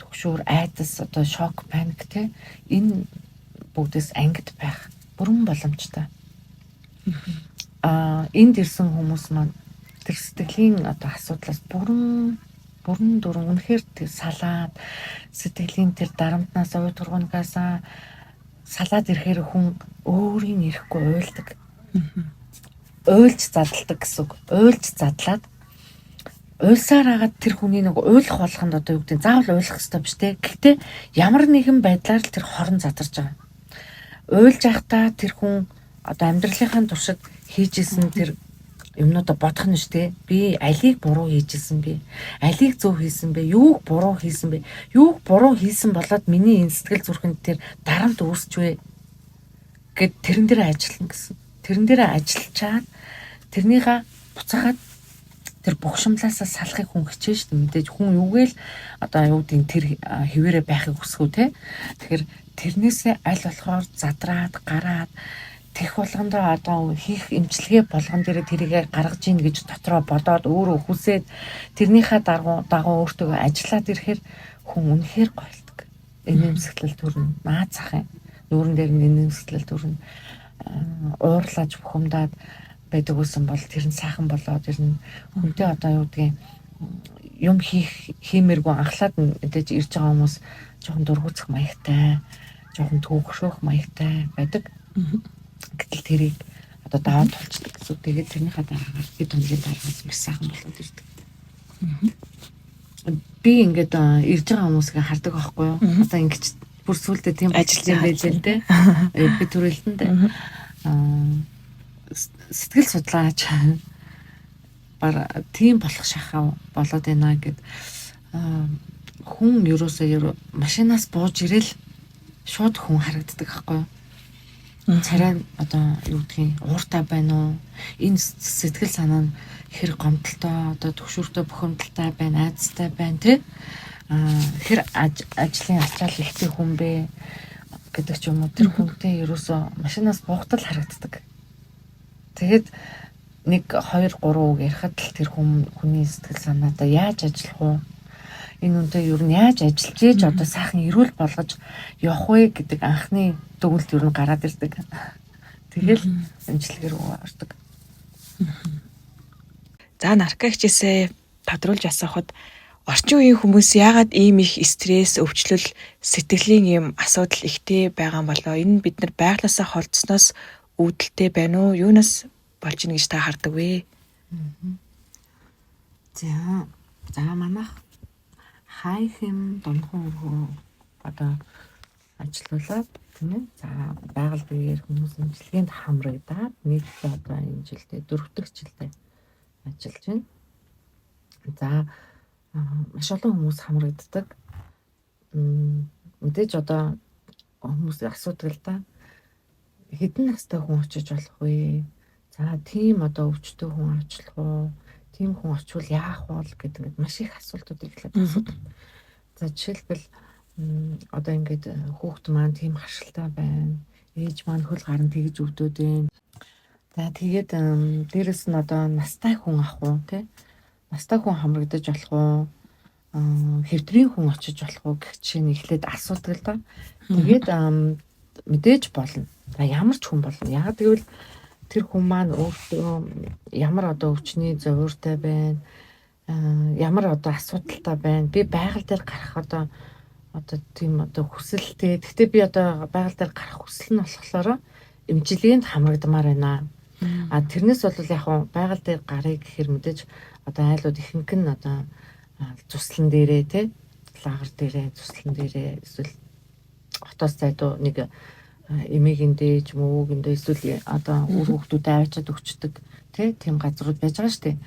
төгшөр айдас одоо шок паник те энэ бүгдээс ангид байх бүрэн боломжтой. Энд ирсэн хүмүүс маань тэр сэтгэлийн одоо асуудлаас бүрэн дөрөн үнэхээр тэр салаад сэтгэлийн тэр дарамтнаас уйтгаргонгаас салаад ирэхээр хүн өөрийн ирэхгүй уйлдаг. Уйлж задалдаг гэсэн үг. Уйлж задлаад уйлсаар агаад тэр хүний нэг уйлах болгонд одоо юу гэдэг заавал уйлах хэрэгтэй биш те. Гэхдээ ямар нэгэн байдлаар л тэр хорон задарч байгаа. Уйлж явахдаа тэр хүн одоо амьдралынхаа туршид хийжсэн тэр юмнуудаа бодох нь шүү дээ. Би алийг буруу хийжсэн бэ? Алийг зөв хийсэн бэ? Юуг буруу хийсэн бэ? Юуг буруу хийсэн болоод миний энэ сэтгэл зүрхэнд тэр дарамт үүсчвэ гэд тэрэн дээр ажиллана гэсэн. Тэрэн дээр ажиллачаад тэрнийхээ буцаагаад тэр бухшимлаасаа салахыг хүн хичээж шүү дээ. Мэдээж хүн юугээл одоо юу гэдэг тэр хിവэрэ байхыг хүсгүү те. Тэгэхээр тэрнээсээ аль болохоор задраад гараад тех болгондоо одоо хийх эмчилгээ болгон дээр тэрийгэ гаргаж ийн гэж дотроо бодоод өөрөө хүсээд тэрнийхээ дагуу өөртөө ажиллаад ирэхээр хүн үнэхээр гойлдог. Инээмсэглэл төрнө. Наад захын нүүрэн дээр нь инээмсэглэл төрнө. Уурлаж бухимдаад байдаг байсан бол тэр нь сайхан болоод тэр нь хүнтэй одоо юу гэдгийг юм хиймээргүй анхлаад мэдээж ирж байгаа хүмүүс жоохон дургуцах маягтай, жоохон төвөгшөөх маягтай байдаг. Гэтэл тэрийг одоо даваад толчдаг гэсэн. Тэгээд тэрнийхээ дараагаар бид хоногийн дараагаас маш сайхан болоод ирдэг. Би ингээд ирж байгаа хүмүүсийг хардаг байхгүй юу? Одоо ингэж бүр сүултээ тийм ажиллаж байж байна те. Би төрөлтөнд сэтгэл судлаач тийм болох шахаа болоод байна гэд хүн ерөөсөө машинаас бууж ирэл шууд хүн харагддаг байхгүй юу? Царай одоо юу гэдгийг ууртай байна уу? Энэ сэтгэл санаа нь хэр гомдолтой, одоо төгшөртэй бухимдалтай байна, айцтай байна тий? Хэр ажлын ачаал ихтэй хүн бэ гэдэг ч юм уу. Тэр хүнтэй ерөөсөө машинаас буухтал харагддаг. Тэгэхэд 1 2 3 үг ярихад л тэр хүний сэтгэл санаатаа яаж ажиллах вэ? Энэ үнтэй юу нь яаж ажиллаж ийж одоо сайхан эрүүл болгож явах вэ гэдэг анхны дүгнэлт юу нь гараад ирдэг. Тэгэл амжилтгэр ордог. За наркаа хичээсээ тодруулж асуухад орчин үеийн хүмүүс яагаад ийм их стресс, өвчлөл, сэтгэлийн ийм асуудал ихтэй байгаа юм болоо? Энэ бид нар байглаасаа холдсноос үүдэлтэй байна уу? Юунаас болж ийн гэж та хардаг вэ? За манайх хай хэм донхон одоо ажиллуулаад тийм ээ. За байгаль биеэр хүмүүс имчилгээнд хамрагдаад нийтлээ одоо энэ жилдээ 4 дахь жилдээ ажиллаж байна. За маш олон хүмүүс хамрагддаг. Мэдээж одоо хүмүүс асуудаг л да. Хэдэн настай хүн очиж болох вэ? За тийм одоо өвчтөе хүн очлох уу? Тийм хүн очвол яах вэ гэдэг маш их асуултууд эхлээд асуудаг. За жишээлбэл одоо ингээд хүүхэд маань тийм харшилтай байна. Ээж маань хөл гарan тэгж өвдөд байна. За тэгээд дээрэс нь одоо настай хүн ах уу те? Настай хүн хамрагдаж болох уу? хэвтрийн хүн очиж болох уу гэх чинь эхлээд асуудаг л да. Тэгээд мэдээж болно. Ямар ч хүн болно. Яг тэгвэл тэр хүн маань өөртөө ямар одоо өвчний зовиртой байна. Ямар одоо асуудалтай байна. Би байгаль дээр гарах одоо тийм одоо хүсэлтэй. Гэхдээ би одоо байгаль дээр гарах хүсэл нь болохоор эмчилгээнд хамрагдмаар байна. Тэрнээс бол яг байгаль дээр гарыг гэхэр мэдээж одоо айлууд ихэнх нь одоо цуслан дээрээ те лагер дээрээ цуслан дээрээ эсвэл хотоос зайдуу нэг эмээгийн дээж мөвөгийн дээ эсвэл одоо үр хүүхдүүдэд аваачаад өгчдөг тийм газрууд байж байгаа шүү дээ.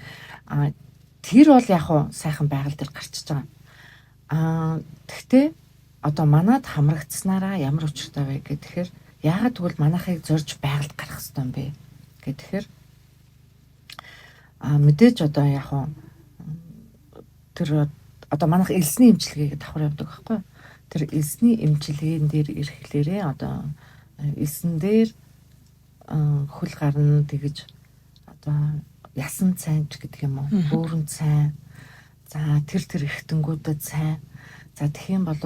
Тэр бол яг сайхан байгаль дээр гарчиж байгаа. Тэгтээ одоо манад хамрагдсанараа ямар учиртай вэ гэхээр яагаад тэгвэл манайхыг зорж байгальд гарах хэрэгтэй юм бэ гэхээр мэдээж одоо яг тэр одоо манайх элсний эмчилгээгээ давхар явдаг байхгүй. Тэр элсний эмчилгээн дээр ирэхлээрээ одоо элсэн дээр хөл гарна тэгэж одоо ясан цайнч гэдэг юм уу? Бөөрөн цайн. За тэр эргэтэнгүүдэд цайн. За тэгэх юм бол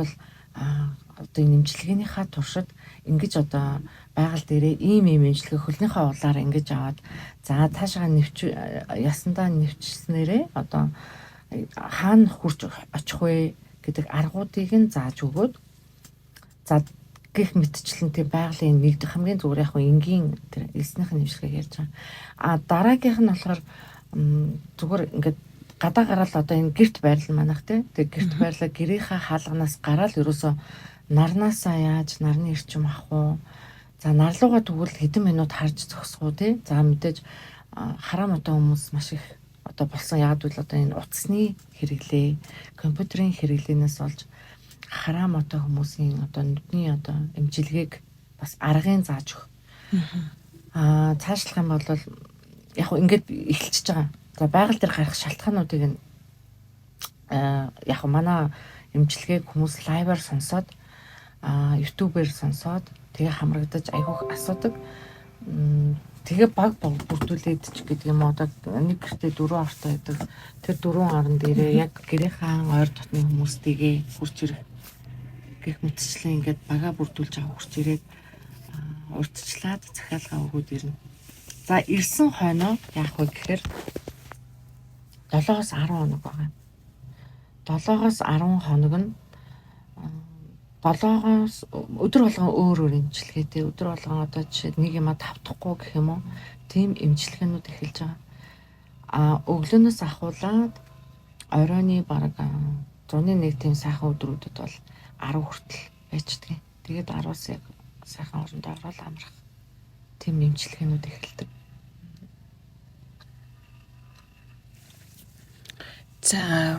одоо энэ эмчилгээнийхаа туршид ингэж одоо байгаль дээрээ ийм эмчилгээ хөлнийхээ улаар ингэж аваад за таашаа ясандаа нэвчснээрээ одоо хаана хурж очих вэ гэдэг аргуудыг нь зааж өгөөд за гэх мэтчлэн тийм байгалийн нэгдэх хамгийн зүгээр яг энгийн тэр элснийх нь нэвшилгээг ярьж байгаа. Дараагийнх нь болохоор зүгээр ингээд гадаа гараад одоо энэ гэрт байрлал манайх тийм гэрт байрлал гэрийнхаа хаалганаас гараад ерөөсөө нарнаасаа яаж нарны эрчим авах уу. За нарлууга тэгвэл хэдэн минут харж зогсох уу тийм. За мэдээж хараа мото хүмүүс маш их одоо болсон яг л одоо энэ утасны хэрэглээ, компьютерийн хэрэглэнээс болж хараа мото хүмүүсийн одоо нүдний одоо эмчилгээг бас аргын зааж өгөх. Цаашлах юм бол яг ингээд эхэлчихэж байгаа. За байгаль дээр гарах шалтгаануудыг нь яг манай эмчилгээг хүмүүс лайваар сонсоод YouTube-ээр сонсоод тэгээ хамрагдаж айгүйх асуудаг. Тэгээ баг бүрдүүлээд ч гэдэг юм одоо нэг гэртээ 4 ортой байдаг. Тэр 4 орон дээрээ яг гэрийн ойр дотны хүмүүстэйгээ хурж ирэх гэх мэтчлэн ингээд бага бүрдүүлж авах хурж ирээд урдчлаад захиалгаа өгөөд ирнэ. За ирсэн хойноо яах вэ гэхээр 7-10 хоног байгаа. 7-10 хоног нь 7-оос өдөр болгон өөр эмчилгээтэй өдөр болгон одоо жишээд нэг юм тавтахгүй гэх юм уу тийм эмчилгээнүүд эхэлж байгаа. Өглөөнөөс ахуулаад оройны бараг 101 тийм сайхан өдрүүдэд бол 10 хүртэл байждаг. Тэгээд 10-аас яг сайхан орондоо ороод амрах тийм эмчилгээнүүд эхэлдэг. За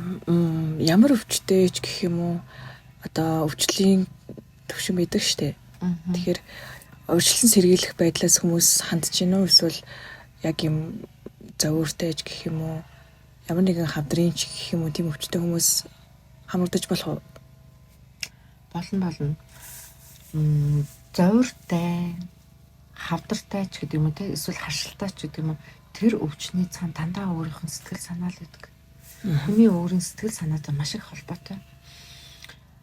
ямар өвчтэй ч гэх юм уу одоо өвчлийн төвшин байдаг штэ. Тэгэхээр урьдчилан сэргийлэх байдлаас хүмүүс хандж гинөө эсвэл яг юм зовоортой ч гэх юм уу ямар нэгэн хавдрын ч гэх юм уу тийм өвчтэй хүмүүс хамрагдаж болох уу? Болно. Зовоортой, хавдартай ч гэдэг юм уу те эсвэл харшилтай ч гэдэг юм уу тэр өвчний цаана дандаа өөрийнх нь сэтгэл санаа л байдаг. Хүний өөрийн сэтгэл санаатай маш их холбоотой.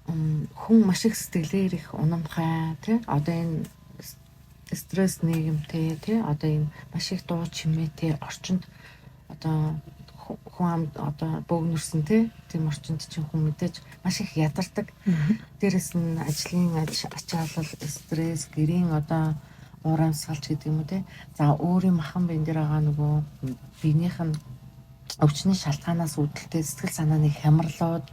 Хүн маш их сэтгэлээр их унамхай тий одоо энэ стресс нийгэмтэй тий одоо энэ маш их дуу чимээтэй орчинд одоо хүн одоо бөөгнөрсөн тийм орчинд чинь хүн мэдээж маш их ядардаг. Дээрэс нь ажлын ачаалал, стресс, гэрийн одоо уур амьсгалч гэдэг юм уу тий. За өөрийн махан бие дээр байгаа нөгөө биенийх нь өвчний шалтгаанаас үүдэлтэй сэтгэл санааны хямралууд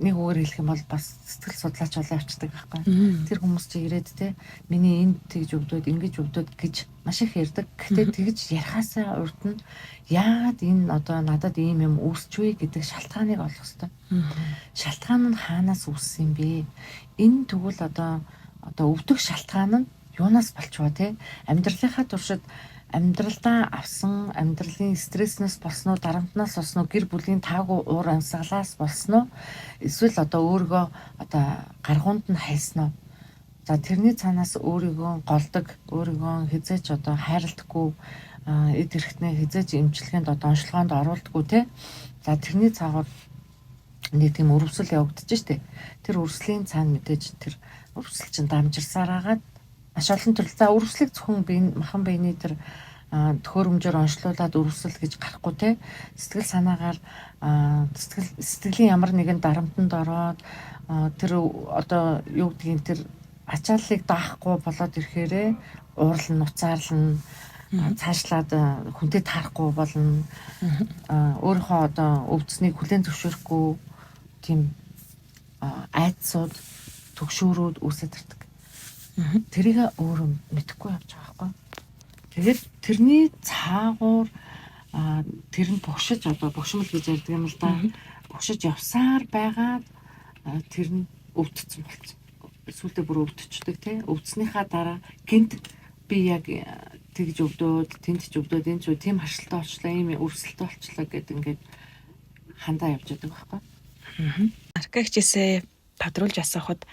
нэг үгээр хэлэх юм бол бас сэтгэл судлаач болоо явцдаг байхгүй. Тэр хүмүүс чи ирээд те миний энд тэгж өгдөөд ингэж өгдөөд гэж маш их ярьдаг. Гэхдээ тэгж ярихаасаа урд нь яагаад энэ одоо надад ийм юм үүсчихвэ гэдэг шалтгааныг олох хэрэгтэй. Шалтгаан нь хаанаас үүссэн юм бэ? Энэ тэгвэл одоо өвдөх шалтгаан нь юунаас болчихвоо те амьдралынхаа туршид амьдралдаа авсан амьдралын стресснээс болсноо дарамтнаас болсноо гэр бүлийн таагүй уур амьсгалаас болсноо эсвэл одоо өөрийгөө одоо гаргуунд нь хайсноо за тэрний цаанаас өөрийгөө голдог өөрийгөө хизээч одоо хайрладаггүй эд эрхтнээ хизээч эмчилгээнд одоо онцлогоонд оруулдаггүй те За тэрний цаагаар нэг тийм өрөвсөл явагдаж штэ. Тэр өрслийн цаана мэдээж тэр өрсөл чинь дамжирсаар агаад маш олон төрөл. За өрсөлийг зөвхөн махан биений тэр төхөөрөмжөөр онцлуулад өрсөл гэж гарахгүй те. Сэтгэл санаагаар сэтгэлийн ямар нэгэн дарамтанд ороод тэр одоо юу гэдгийг тэр ачааллыг даахгүй болоод ирэхээрээ уурал нуцаарлна, цаашлаад хүнтэй таарахгүй болно. Өөрийнхөө одоо өвдснийг хүлээн зөвшөөрөхгүй тийм айдсууд, төгшөөрүүд үүсэж ирдэг. Тэрийг өөрөө мэдэхгүй явж байгаа байхгүй. Тэгээд тэрний цаагуур тэр нь бушиж одоо бушмал гэж ярьдаг юм л да. Бушиж явсаар байгаад тэр нь өвдсөн болсон. Эсвэл бүр өвдчихдэг тий. Өвдснийхаа дараа гинт би яг тэгж өвдөөд, тэнд ч өвдөөд, энэ ч тийм харшилтай болчлаа, ийм өрсөлтөй болчлаа гэд ингээд хандаа явж байгаа байхгүй. Аркагчээсээ тодруулж асуухад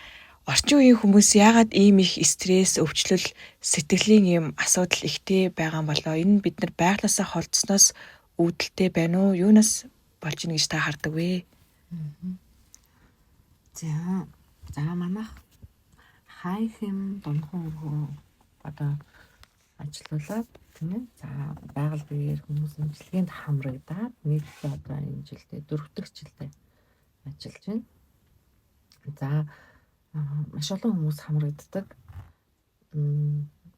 орчин үеийн хүмүүс яагаад ийм их стресс, өвчлөл, сэтгэлийн ийм асуудал ихтэй байгаа юм болоо? Энэ бид нар байглаасаа холдсноос үүдэлтэй байна уу? Юунаас болж ийн гэж та хардаг вэ? За манайх хай хэм донхон одоо ажиллуулаад тийм ээ. За байгаль биеэр хүмүүс имчилгээнд хамрагдаад нэг одоо энэ жилдээ 4 дахь жилдээ ажиллаж байна. За маш олон хүмүүс хамрагддаг.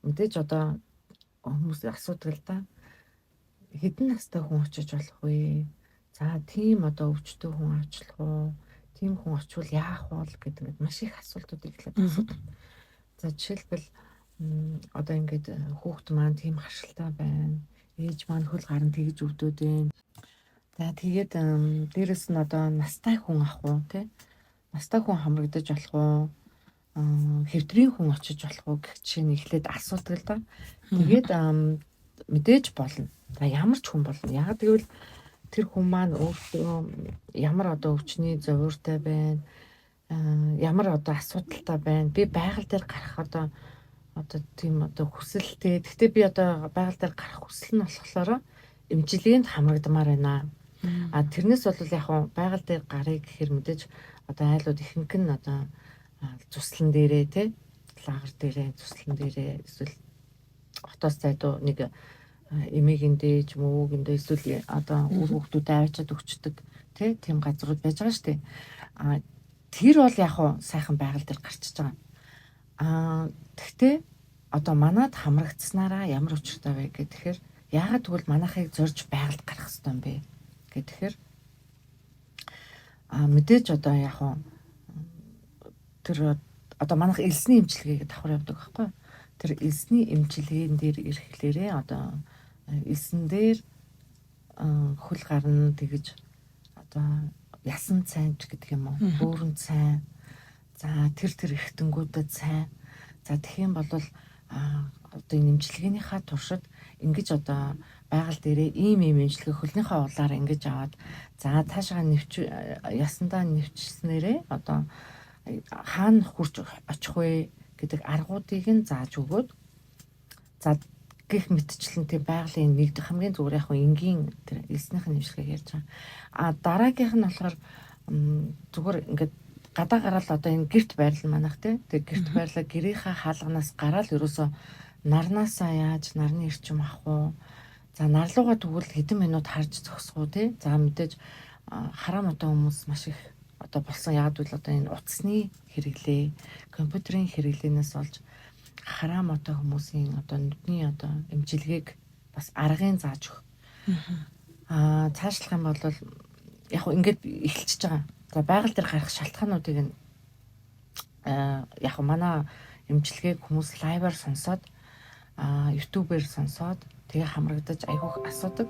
Мэдээж одоо хүмүүс асуудаг л да. Хэдэн настай хүн очиж болох вэ? За тийм одоо өвчтөе хүн очлох уу? Тийм хүн очвол яах вэ гэдэг маш их асуултууд эхлээд асуудаг. За жишээлбэл одоо ингээд хүүхэд маань тийм харшилтай байна. Ээж маань хөл гарan тэгж өвдөд байна. За тэгээд дээрэс нь одоо настай хүн ах уу те? Настай хүн хамрагдаж болох уу? Хэвтрийн хүн очиж болох уу гэх чинь эхлээд асуудаг л да. Тэгээд мэдээж болно. За ямар ч хүн болно. Яг тэгвэл тэр хүн маань өөртөө ямар одоо өвчний зовиртой байна. Ямар одоо асуудалтай байна. Би байгаль дээр гарах одоо тийм одоо хүсэлтэй. Гэхдээ би одоо байгаль дээр гарах хүсэл нь болохоор эмчилгээнд хамрагдмаар байна. Тэрнээс бол яг байгаль дээр гарыг гэхээр мэдээж одоо айлууд ихэнх нь одоо цуслан дээрээ те лагер дээрээ цуслан дээрээ эсвэл хотоос зайдуу нэг эмээгэндээ ч мөвөгэндээ эсвэл одоо үр хүүхдүүдэд аваачаад өгчдөг тийм газрууд байж байгаа шүү дээ. Тэр бол яг сайхан байгаль дээр гарчиж байгаа. Тэгтээ одоо манад хамрагдсанараа ямар учиртай вэ гэхээр яагаад тэгвэл манайхыг зорж байгальд гарах хэрэгтэй юм бэ гэхээр мэдээж одоо яг тэр одоо манайх элсний эмчилгээгээ давхар явдаг байхгүй. Тэр элсний эмчилгээнд дээр ирэхлээрээ одоо элсэн дээр хөл гарна тэгэж одоо ясан цайнч гэдэг юм уу? Бөөрөн цайн. За тэр эргэтэнгүүдэд цайн. За тэгэх юм бол одоо энэ эмчилгээнийхаа туршид ингэж одоо байгаль дээрээ ийм эмчилгээ хөлнийхээ улаар ингэж аваад за таашаа ясандаа нэвчснээрээ одоо хаана хурж очих вэ гэдэг аргуудыг нь зааж өгөөд за гэх мэтчлэн тийм байгалийн нэгдэх хамгийн зүгээр яг энгийн тэр элснийхэн нэвшилгээг ярьж байгаа. Дараагийнх нь болохоор зүгээр ингээд гадаа гараад одоо энэ гэрт байрлал манах тийм гэрт байрлал гэрийнхаа хаалганаас гараад ерөөсө нарнаасаа яаж нарны эрчим авах уу? За нарлууга тэгвэл хэдэн минут харж зогсох уу тий? За мэдээж хараа модон хүмүүс маш их одоо болсон яг л одоо энэ утасны хэрэглээ, компьютерийн хэрэглэнээс болж хараа модон хүмүүсийн одоо нүдний одоо эмчилгээг бас аргын зааж өгөх. Цаашлах юм бол яг ингээд эхэлчихэж байгаа. За байгаль дээр гарах шалтгаануудыг нь яг манай эмчилгээг хүмүүс лайваар сонсоод YouTube-ээр сонсоод тэгээ хамрагдаж айгүйх асуудаг.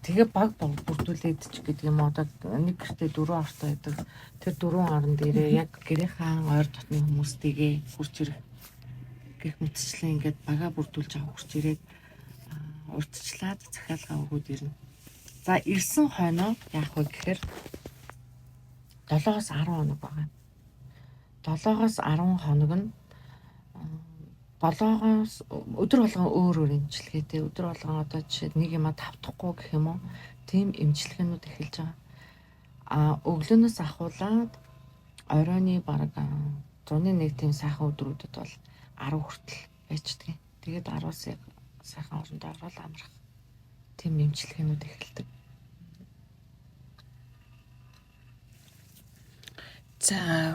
Тэгээ баг бүрдүүлээд ч гэдэг юм одоо нэг гэртээ 4 ортой байдаг. Тэр 4 орон дээрээ яг гэрийн ойр дотны хүмүүстэйгээ хурж ирэх гэх мэтчлэн ингээд бага бүрдүүлж авах хурж ирээд урдчлаад захиалгаа өгөөд ирнэ. За ирсэн хойноо яах вэ гэхээр 7-10 хоног байгаа. 7-10 хоног нь болоогоос өдөр болгон өөр эмчилгээтэй өдөр болгон одоо жишээ нэг юма тавтахгүй гэх юм уу тийм эмчилгээнүүд эхэлж байгаа. Өглөөнөөс ахуулаад оройны бараг 101 тийм сайхан өдрүүдэд бол 10 хүртэл байждаг. Тэгээд 10-аас яг сайхан орондоо ороод амрах. Тийм эмчилгээнүүд эхэлдэг. За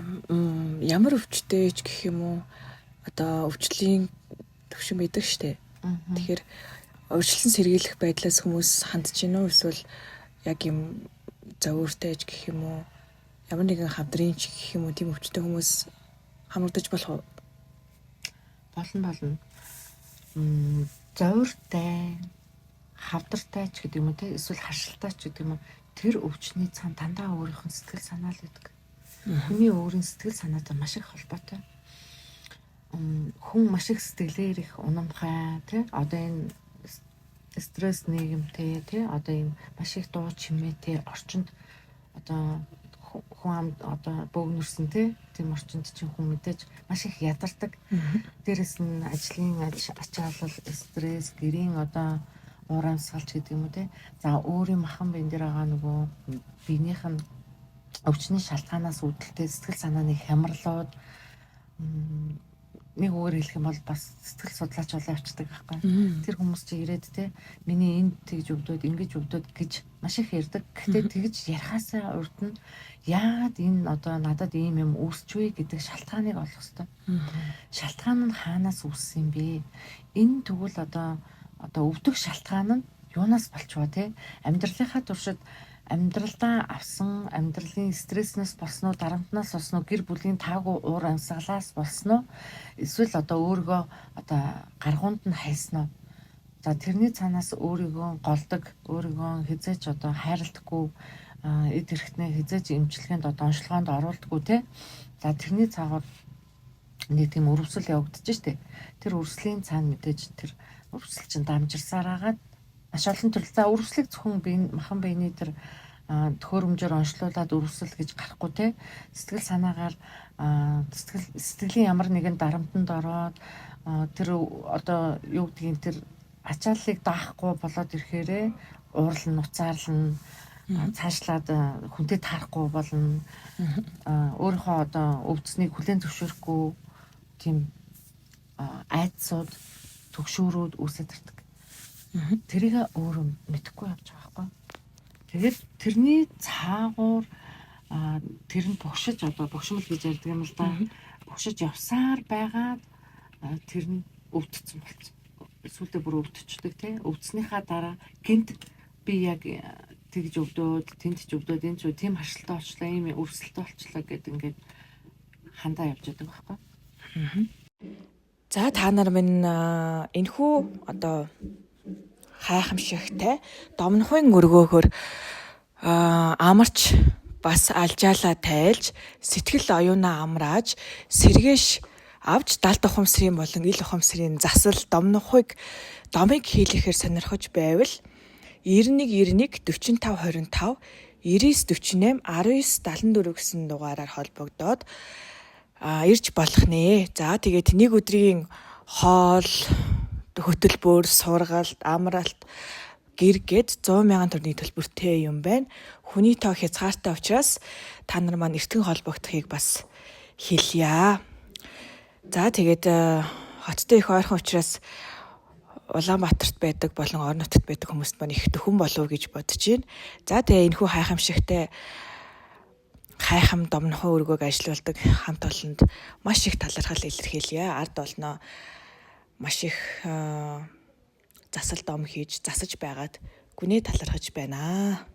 ямар өвчтэй ч гэх юм уу одоо өвчлийн төвшин байдаг штэ. Тэгэхээр урьдчилан сэргийлэх байдлаас хүмүүс хандж гинөө эсвэл яг юм зовоортой ч гэх юм уу ямар нэгэн хамдрын ч гэх юм уу тийм өвчтэй хүмүүс хамрагдаж болох уу? Болно. Зовоортой, хавдартай ч гэдэг юм уу те эсвэл харшилтай ч гэдэг юм уу тэр өвчний цаана дандаа өөрийнх нь сэтгэл санаа л байдаг. Хүний өөрийн сэтгэл санаатай маш их холбоотой. Хүн маш их сэтгэлээр их унамхай тий одоо энэ стресс нийгэмтэй тий одоо энэ маш их дуу чимээтэй орчинд одоо хүн одоо бөөгнөрсөн тий тийм орчинд чинь хүн мэдээж маш их ядардаг. Дээрэс нь ажлын ачаалал, стресс, гэрийн одоо уур амьсгалч гэдэг юм уу тий. За өөрийн махан биен дээр байгаа нөгөө биенийх нь өвчний шалтгаанаас үүдэлтэй сэтгэл санааны хямралууд нэг үгээр хэлэх юм бол бас сэтгэл судлаач болоо явцдаг байхгүй. Тэр хүмүүс чи ирээд те миний энд тэгж өгдөөд ингэж өгдөөд гэж маш их ярьдаг. Гэхдээ тэгж ярихаасаа урд нь яагаад энэ одоо надад ийм юм үүсчихвэ гэдэг шалтгааныг олох хэрэгтэй. Шалтгаан нь хаанаас үүссэн юм бэ? Энэ тэгвэл одоо өвдөх шалтгаан нь юунаас болчихвоо те амьдралынхаа туршид амьдралдаа авсан амьдралын стресснээс болсноо дарамтнаас болсноо гэр бүлийн таагүй уур амьсгалаас болсноо эсвэл одоо өөрийгөө одоо гаргуунд нь хайсноо за тэрний цаанаас өөрийгөө голдог өөрийгөө хизээч одоо хайрладаггүй эд эрхтнээ хизээч эмчилгээнд одоо онцлогоонд оруулдаггүй те за тэрний цаагаар нэг тийм өрөвсөл явагдаж штэ тэр өрсөлийн цаана мэдээж тэр өрсөл чинь дамжирсаар агаад маш олон төрөл. За өрөвслийг зөвхөн махан биений тэр төхөөрөмжөөр онцлуулад өрөвсөл гэж гарахгүй те сэтгэл санаагаар сэтгэлийн ямар нэгэн дарамтанд ороод тэр одоо юу гэдгийг тэр ачааллыг даахгүй болоод ирэхээрээ уурал нуцаарлан цаашлаад хүнтэй таарахгүй болно. Өөрийнхөө одоо өвдснийг хүлээн зөвшөөрөхгүй тийм айдсууд төгшөөрүүд үүсэж ирдэг. Тэрийг өөрөө мэдэхгүй явж байгаа байхгүй. Тэгээд тэрний цаагуур тэр нь бушиж одоо бушмал гэж ярьдаг юм л да. Бушиж явсаар байгаад тэр нь өвдсөн болсон. Эсвэл бүр өвдчихдэг тий. Өвдснийхаа дараа гинт би яг тэгж өвдөөд тэнд ч өвдөөд энэ ч тийм харшилтай болчлаа ийм өрсөлтөй болчлаа гэд ингээд хандаа явж байгаа байхгүй. За та нар минь энэхүү одоо хайхамшигтай домнохын өргөөхөр амарч бас алжаалаа тайлж сэтгэл оюунаа амрааж сэргээш авч далд ухамсрын болон ил ухамсрын засал домыг хийлэхээр сонирхож байвал 9191 4525 9948 1974 гэсэн дугаараар холбогдоод ирж болох нэ. За тэгээд нэг өдрийн хоол хөтөлбөр, сургалт, амралт, гэр гээд 100,000 төгрөгийн төлбөртэй юм байна. Хүний тоо хязгаартай учраас та нар маань эртхэн холбогдохыг бас хэлье. За тэгээд хоттой их ойрхон учраас Улаанбаатарт байдаг болон орон нутагт байдаг хүмүүст маань их төхөн болов гэж бодож байна. За тэгээ энэхүү хайхамшигтай хайхам домнохоо өргөөг ажилуулдаг хамт олонд маш их талархал илэрхийлье. Ард олноо маш их засал дом хийж засаж байгаад гүнээ талархаж байна.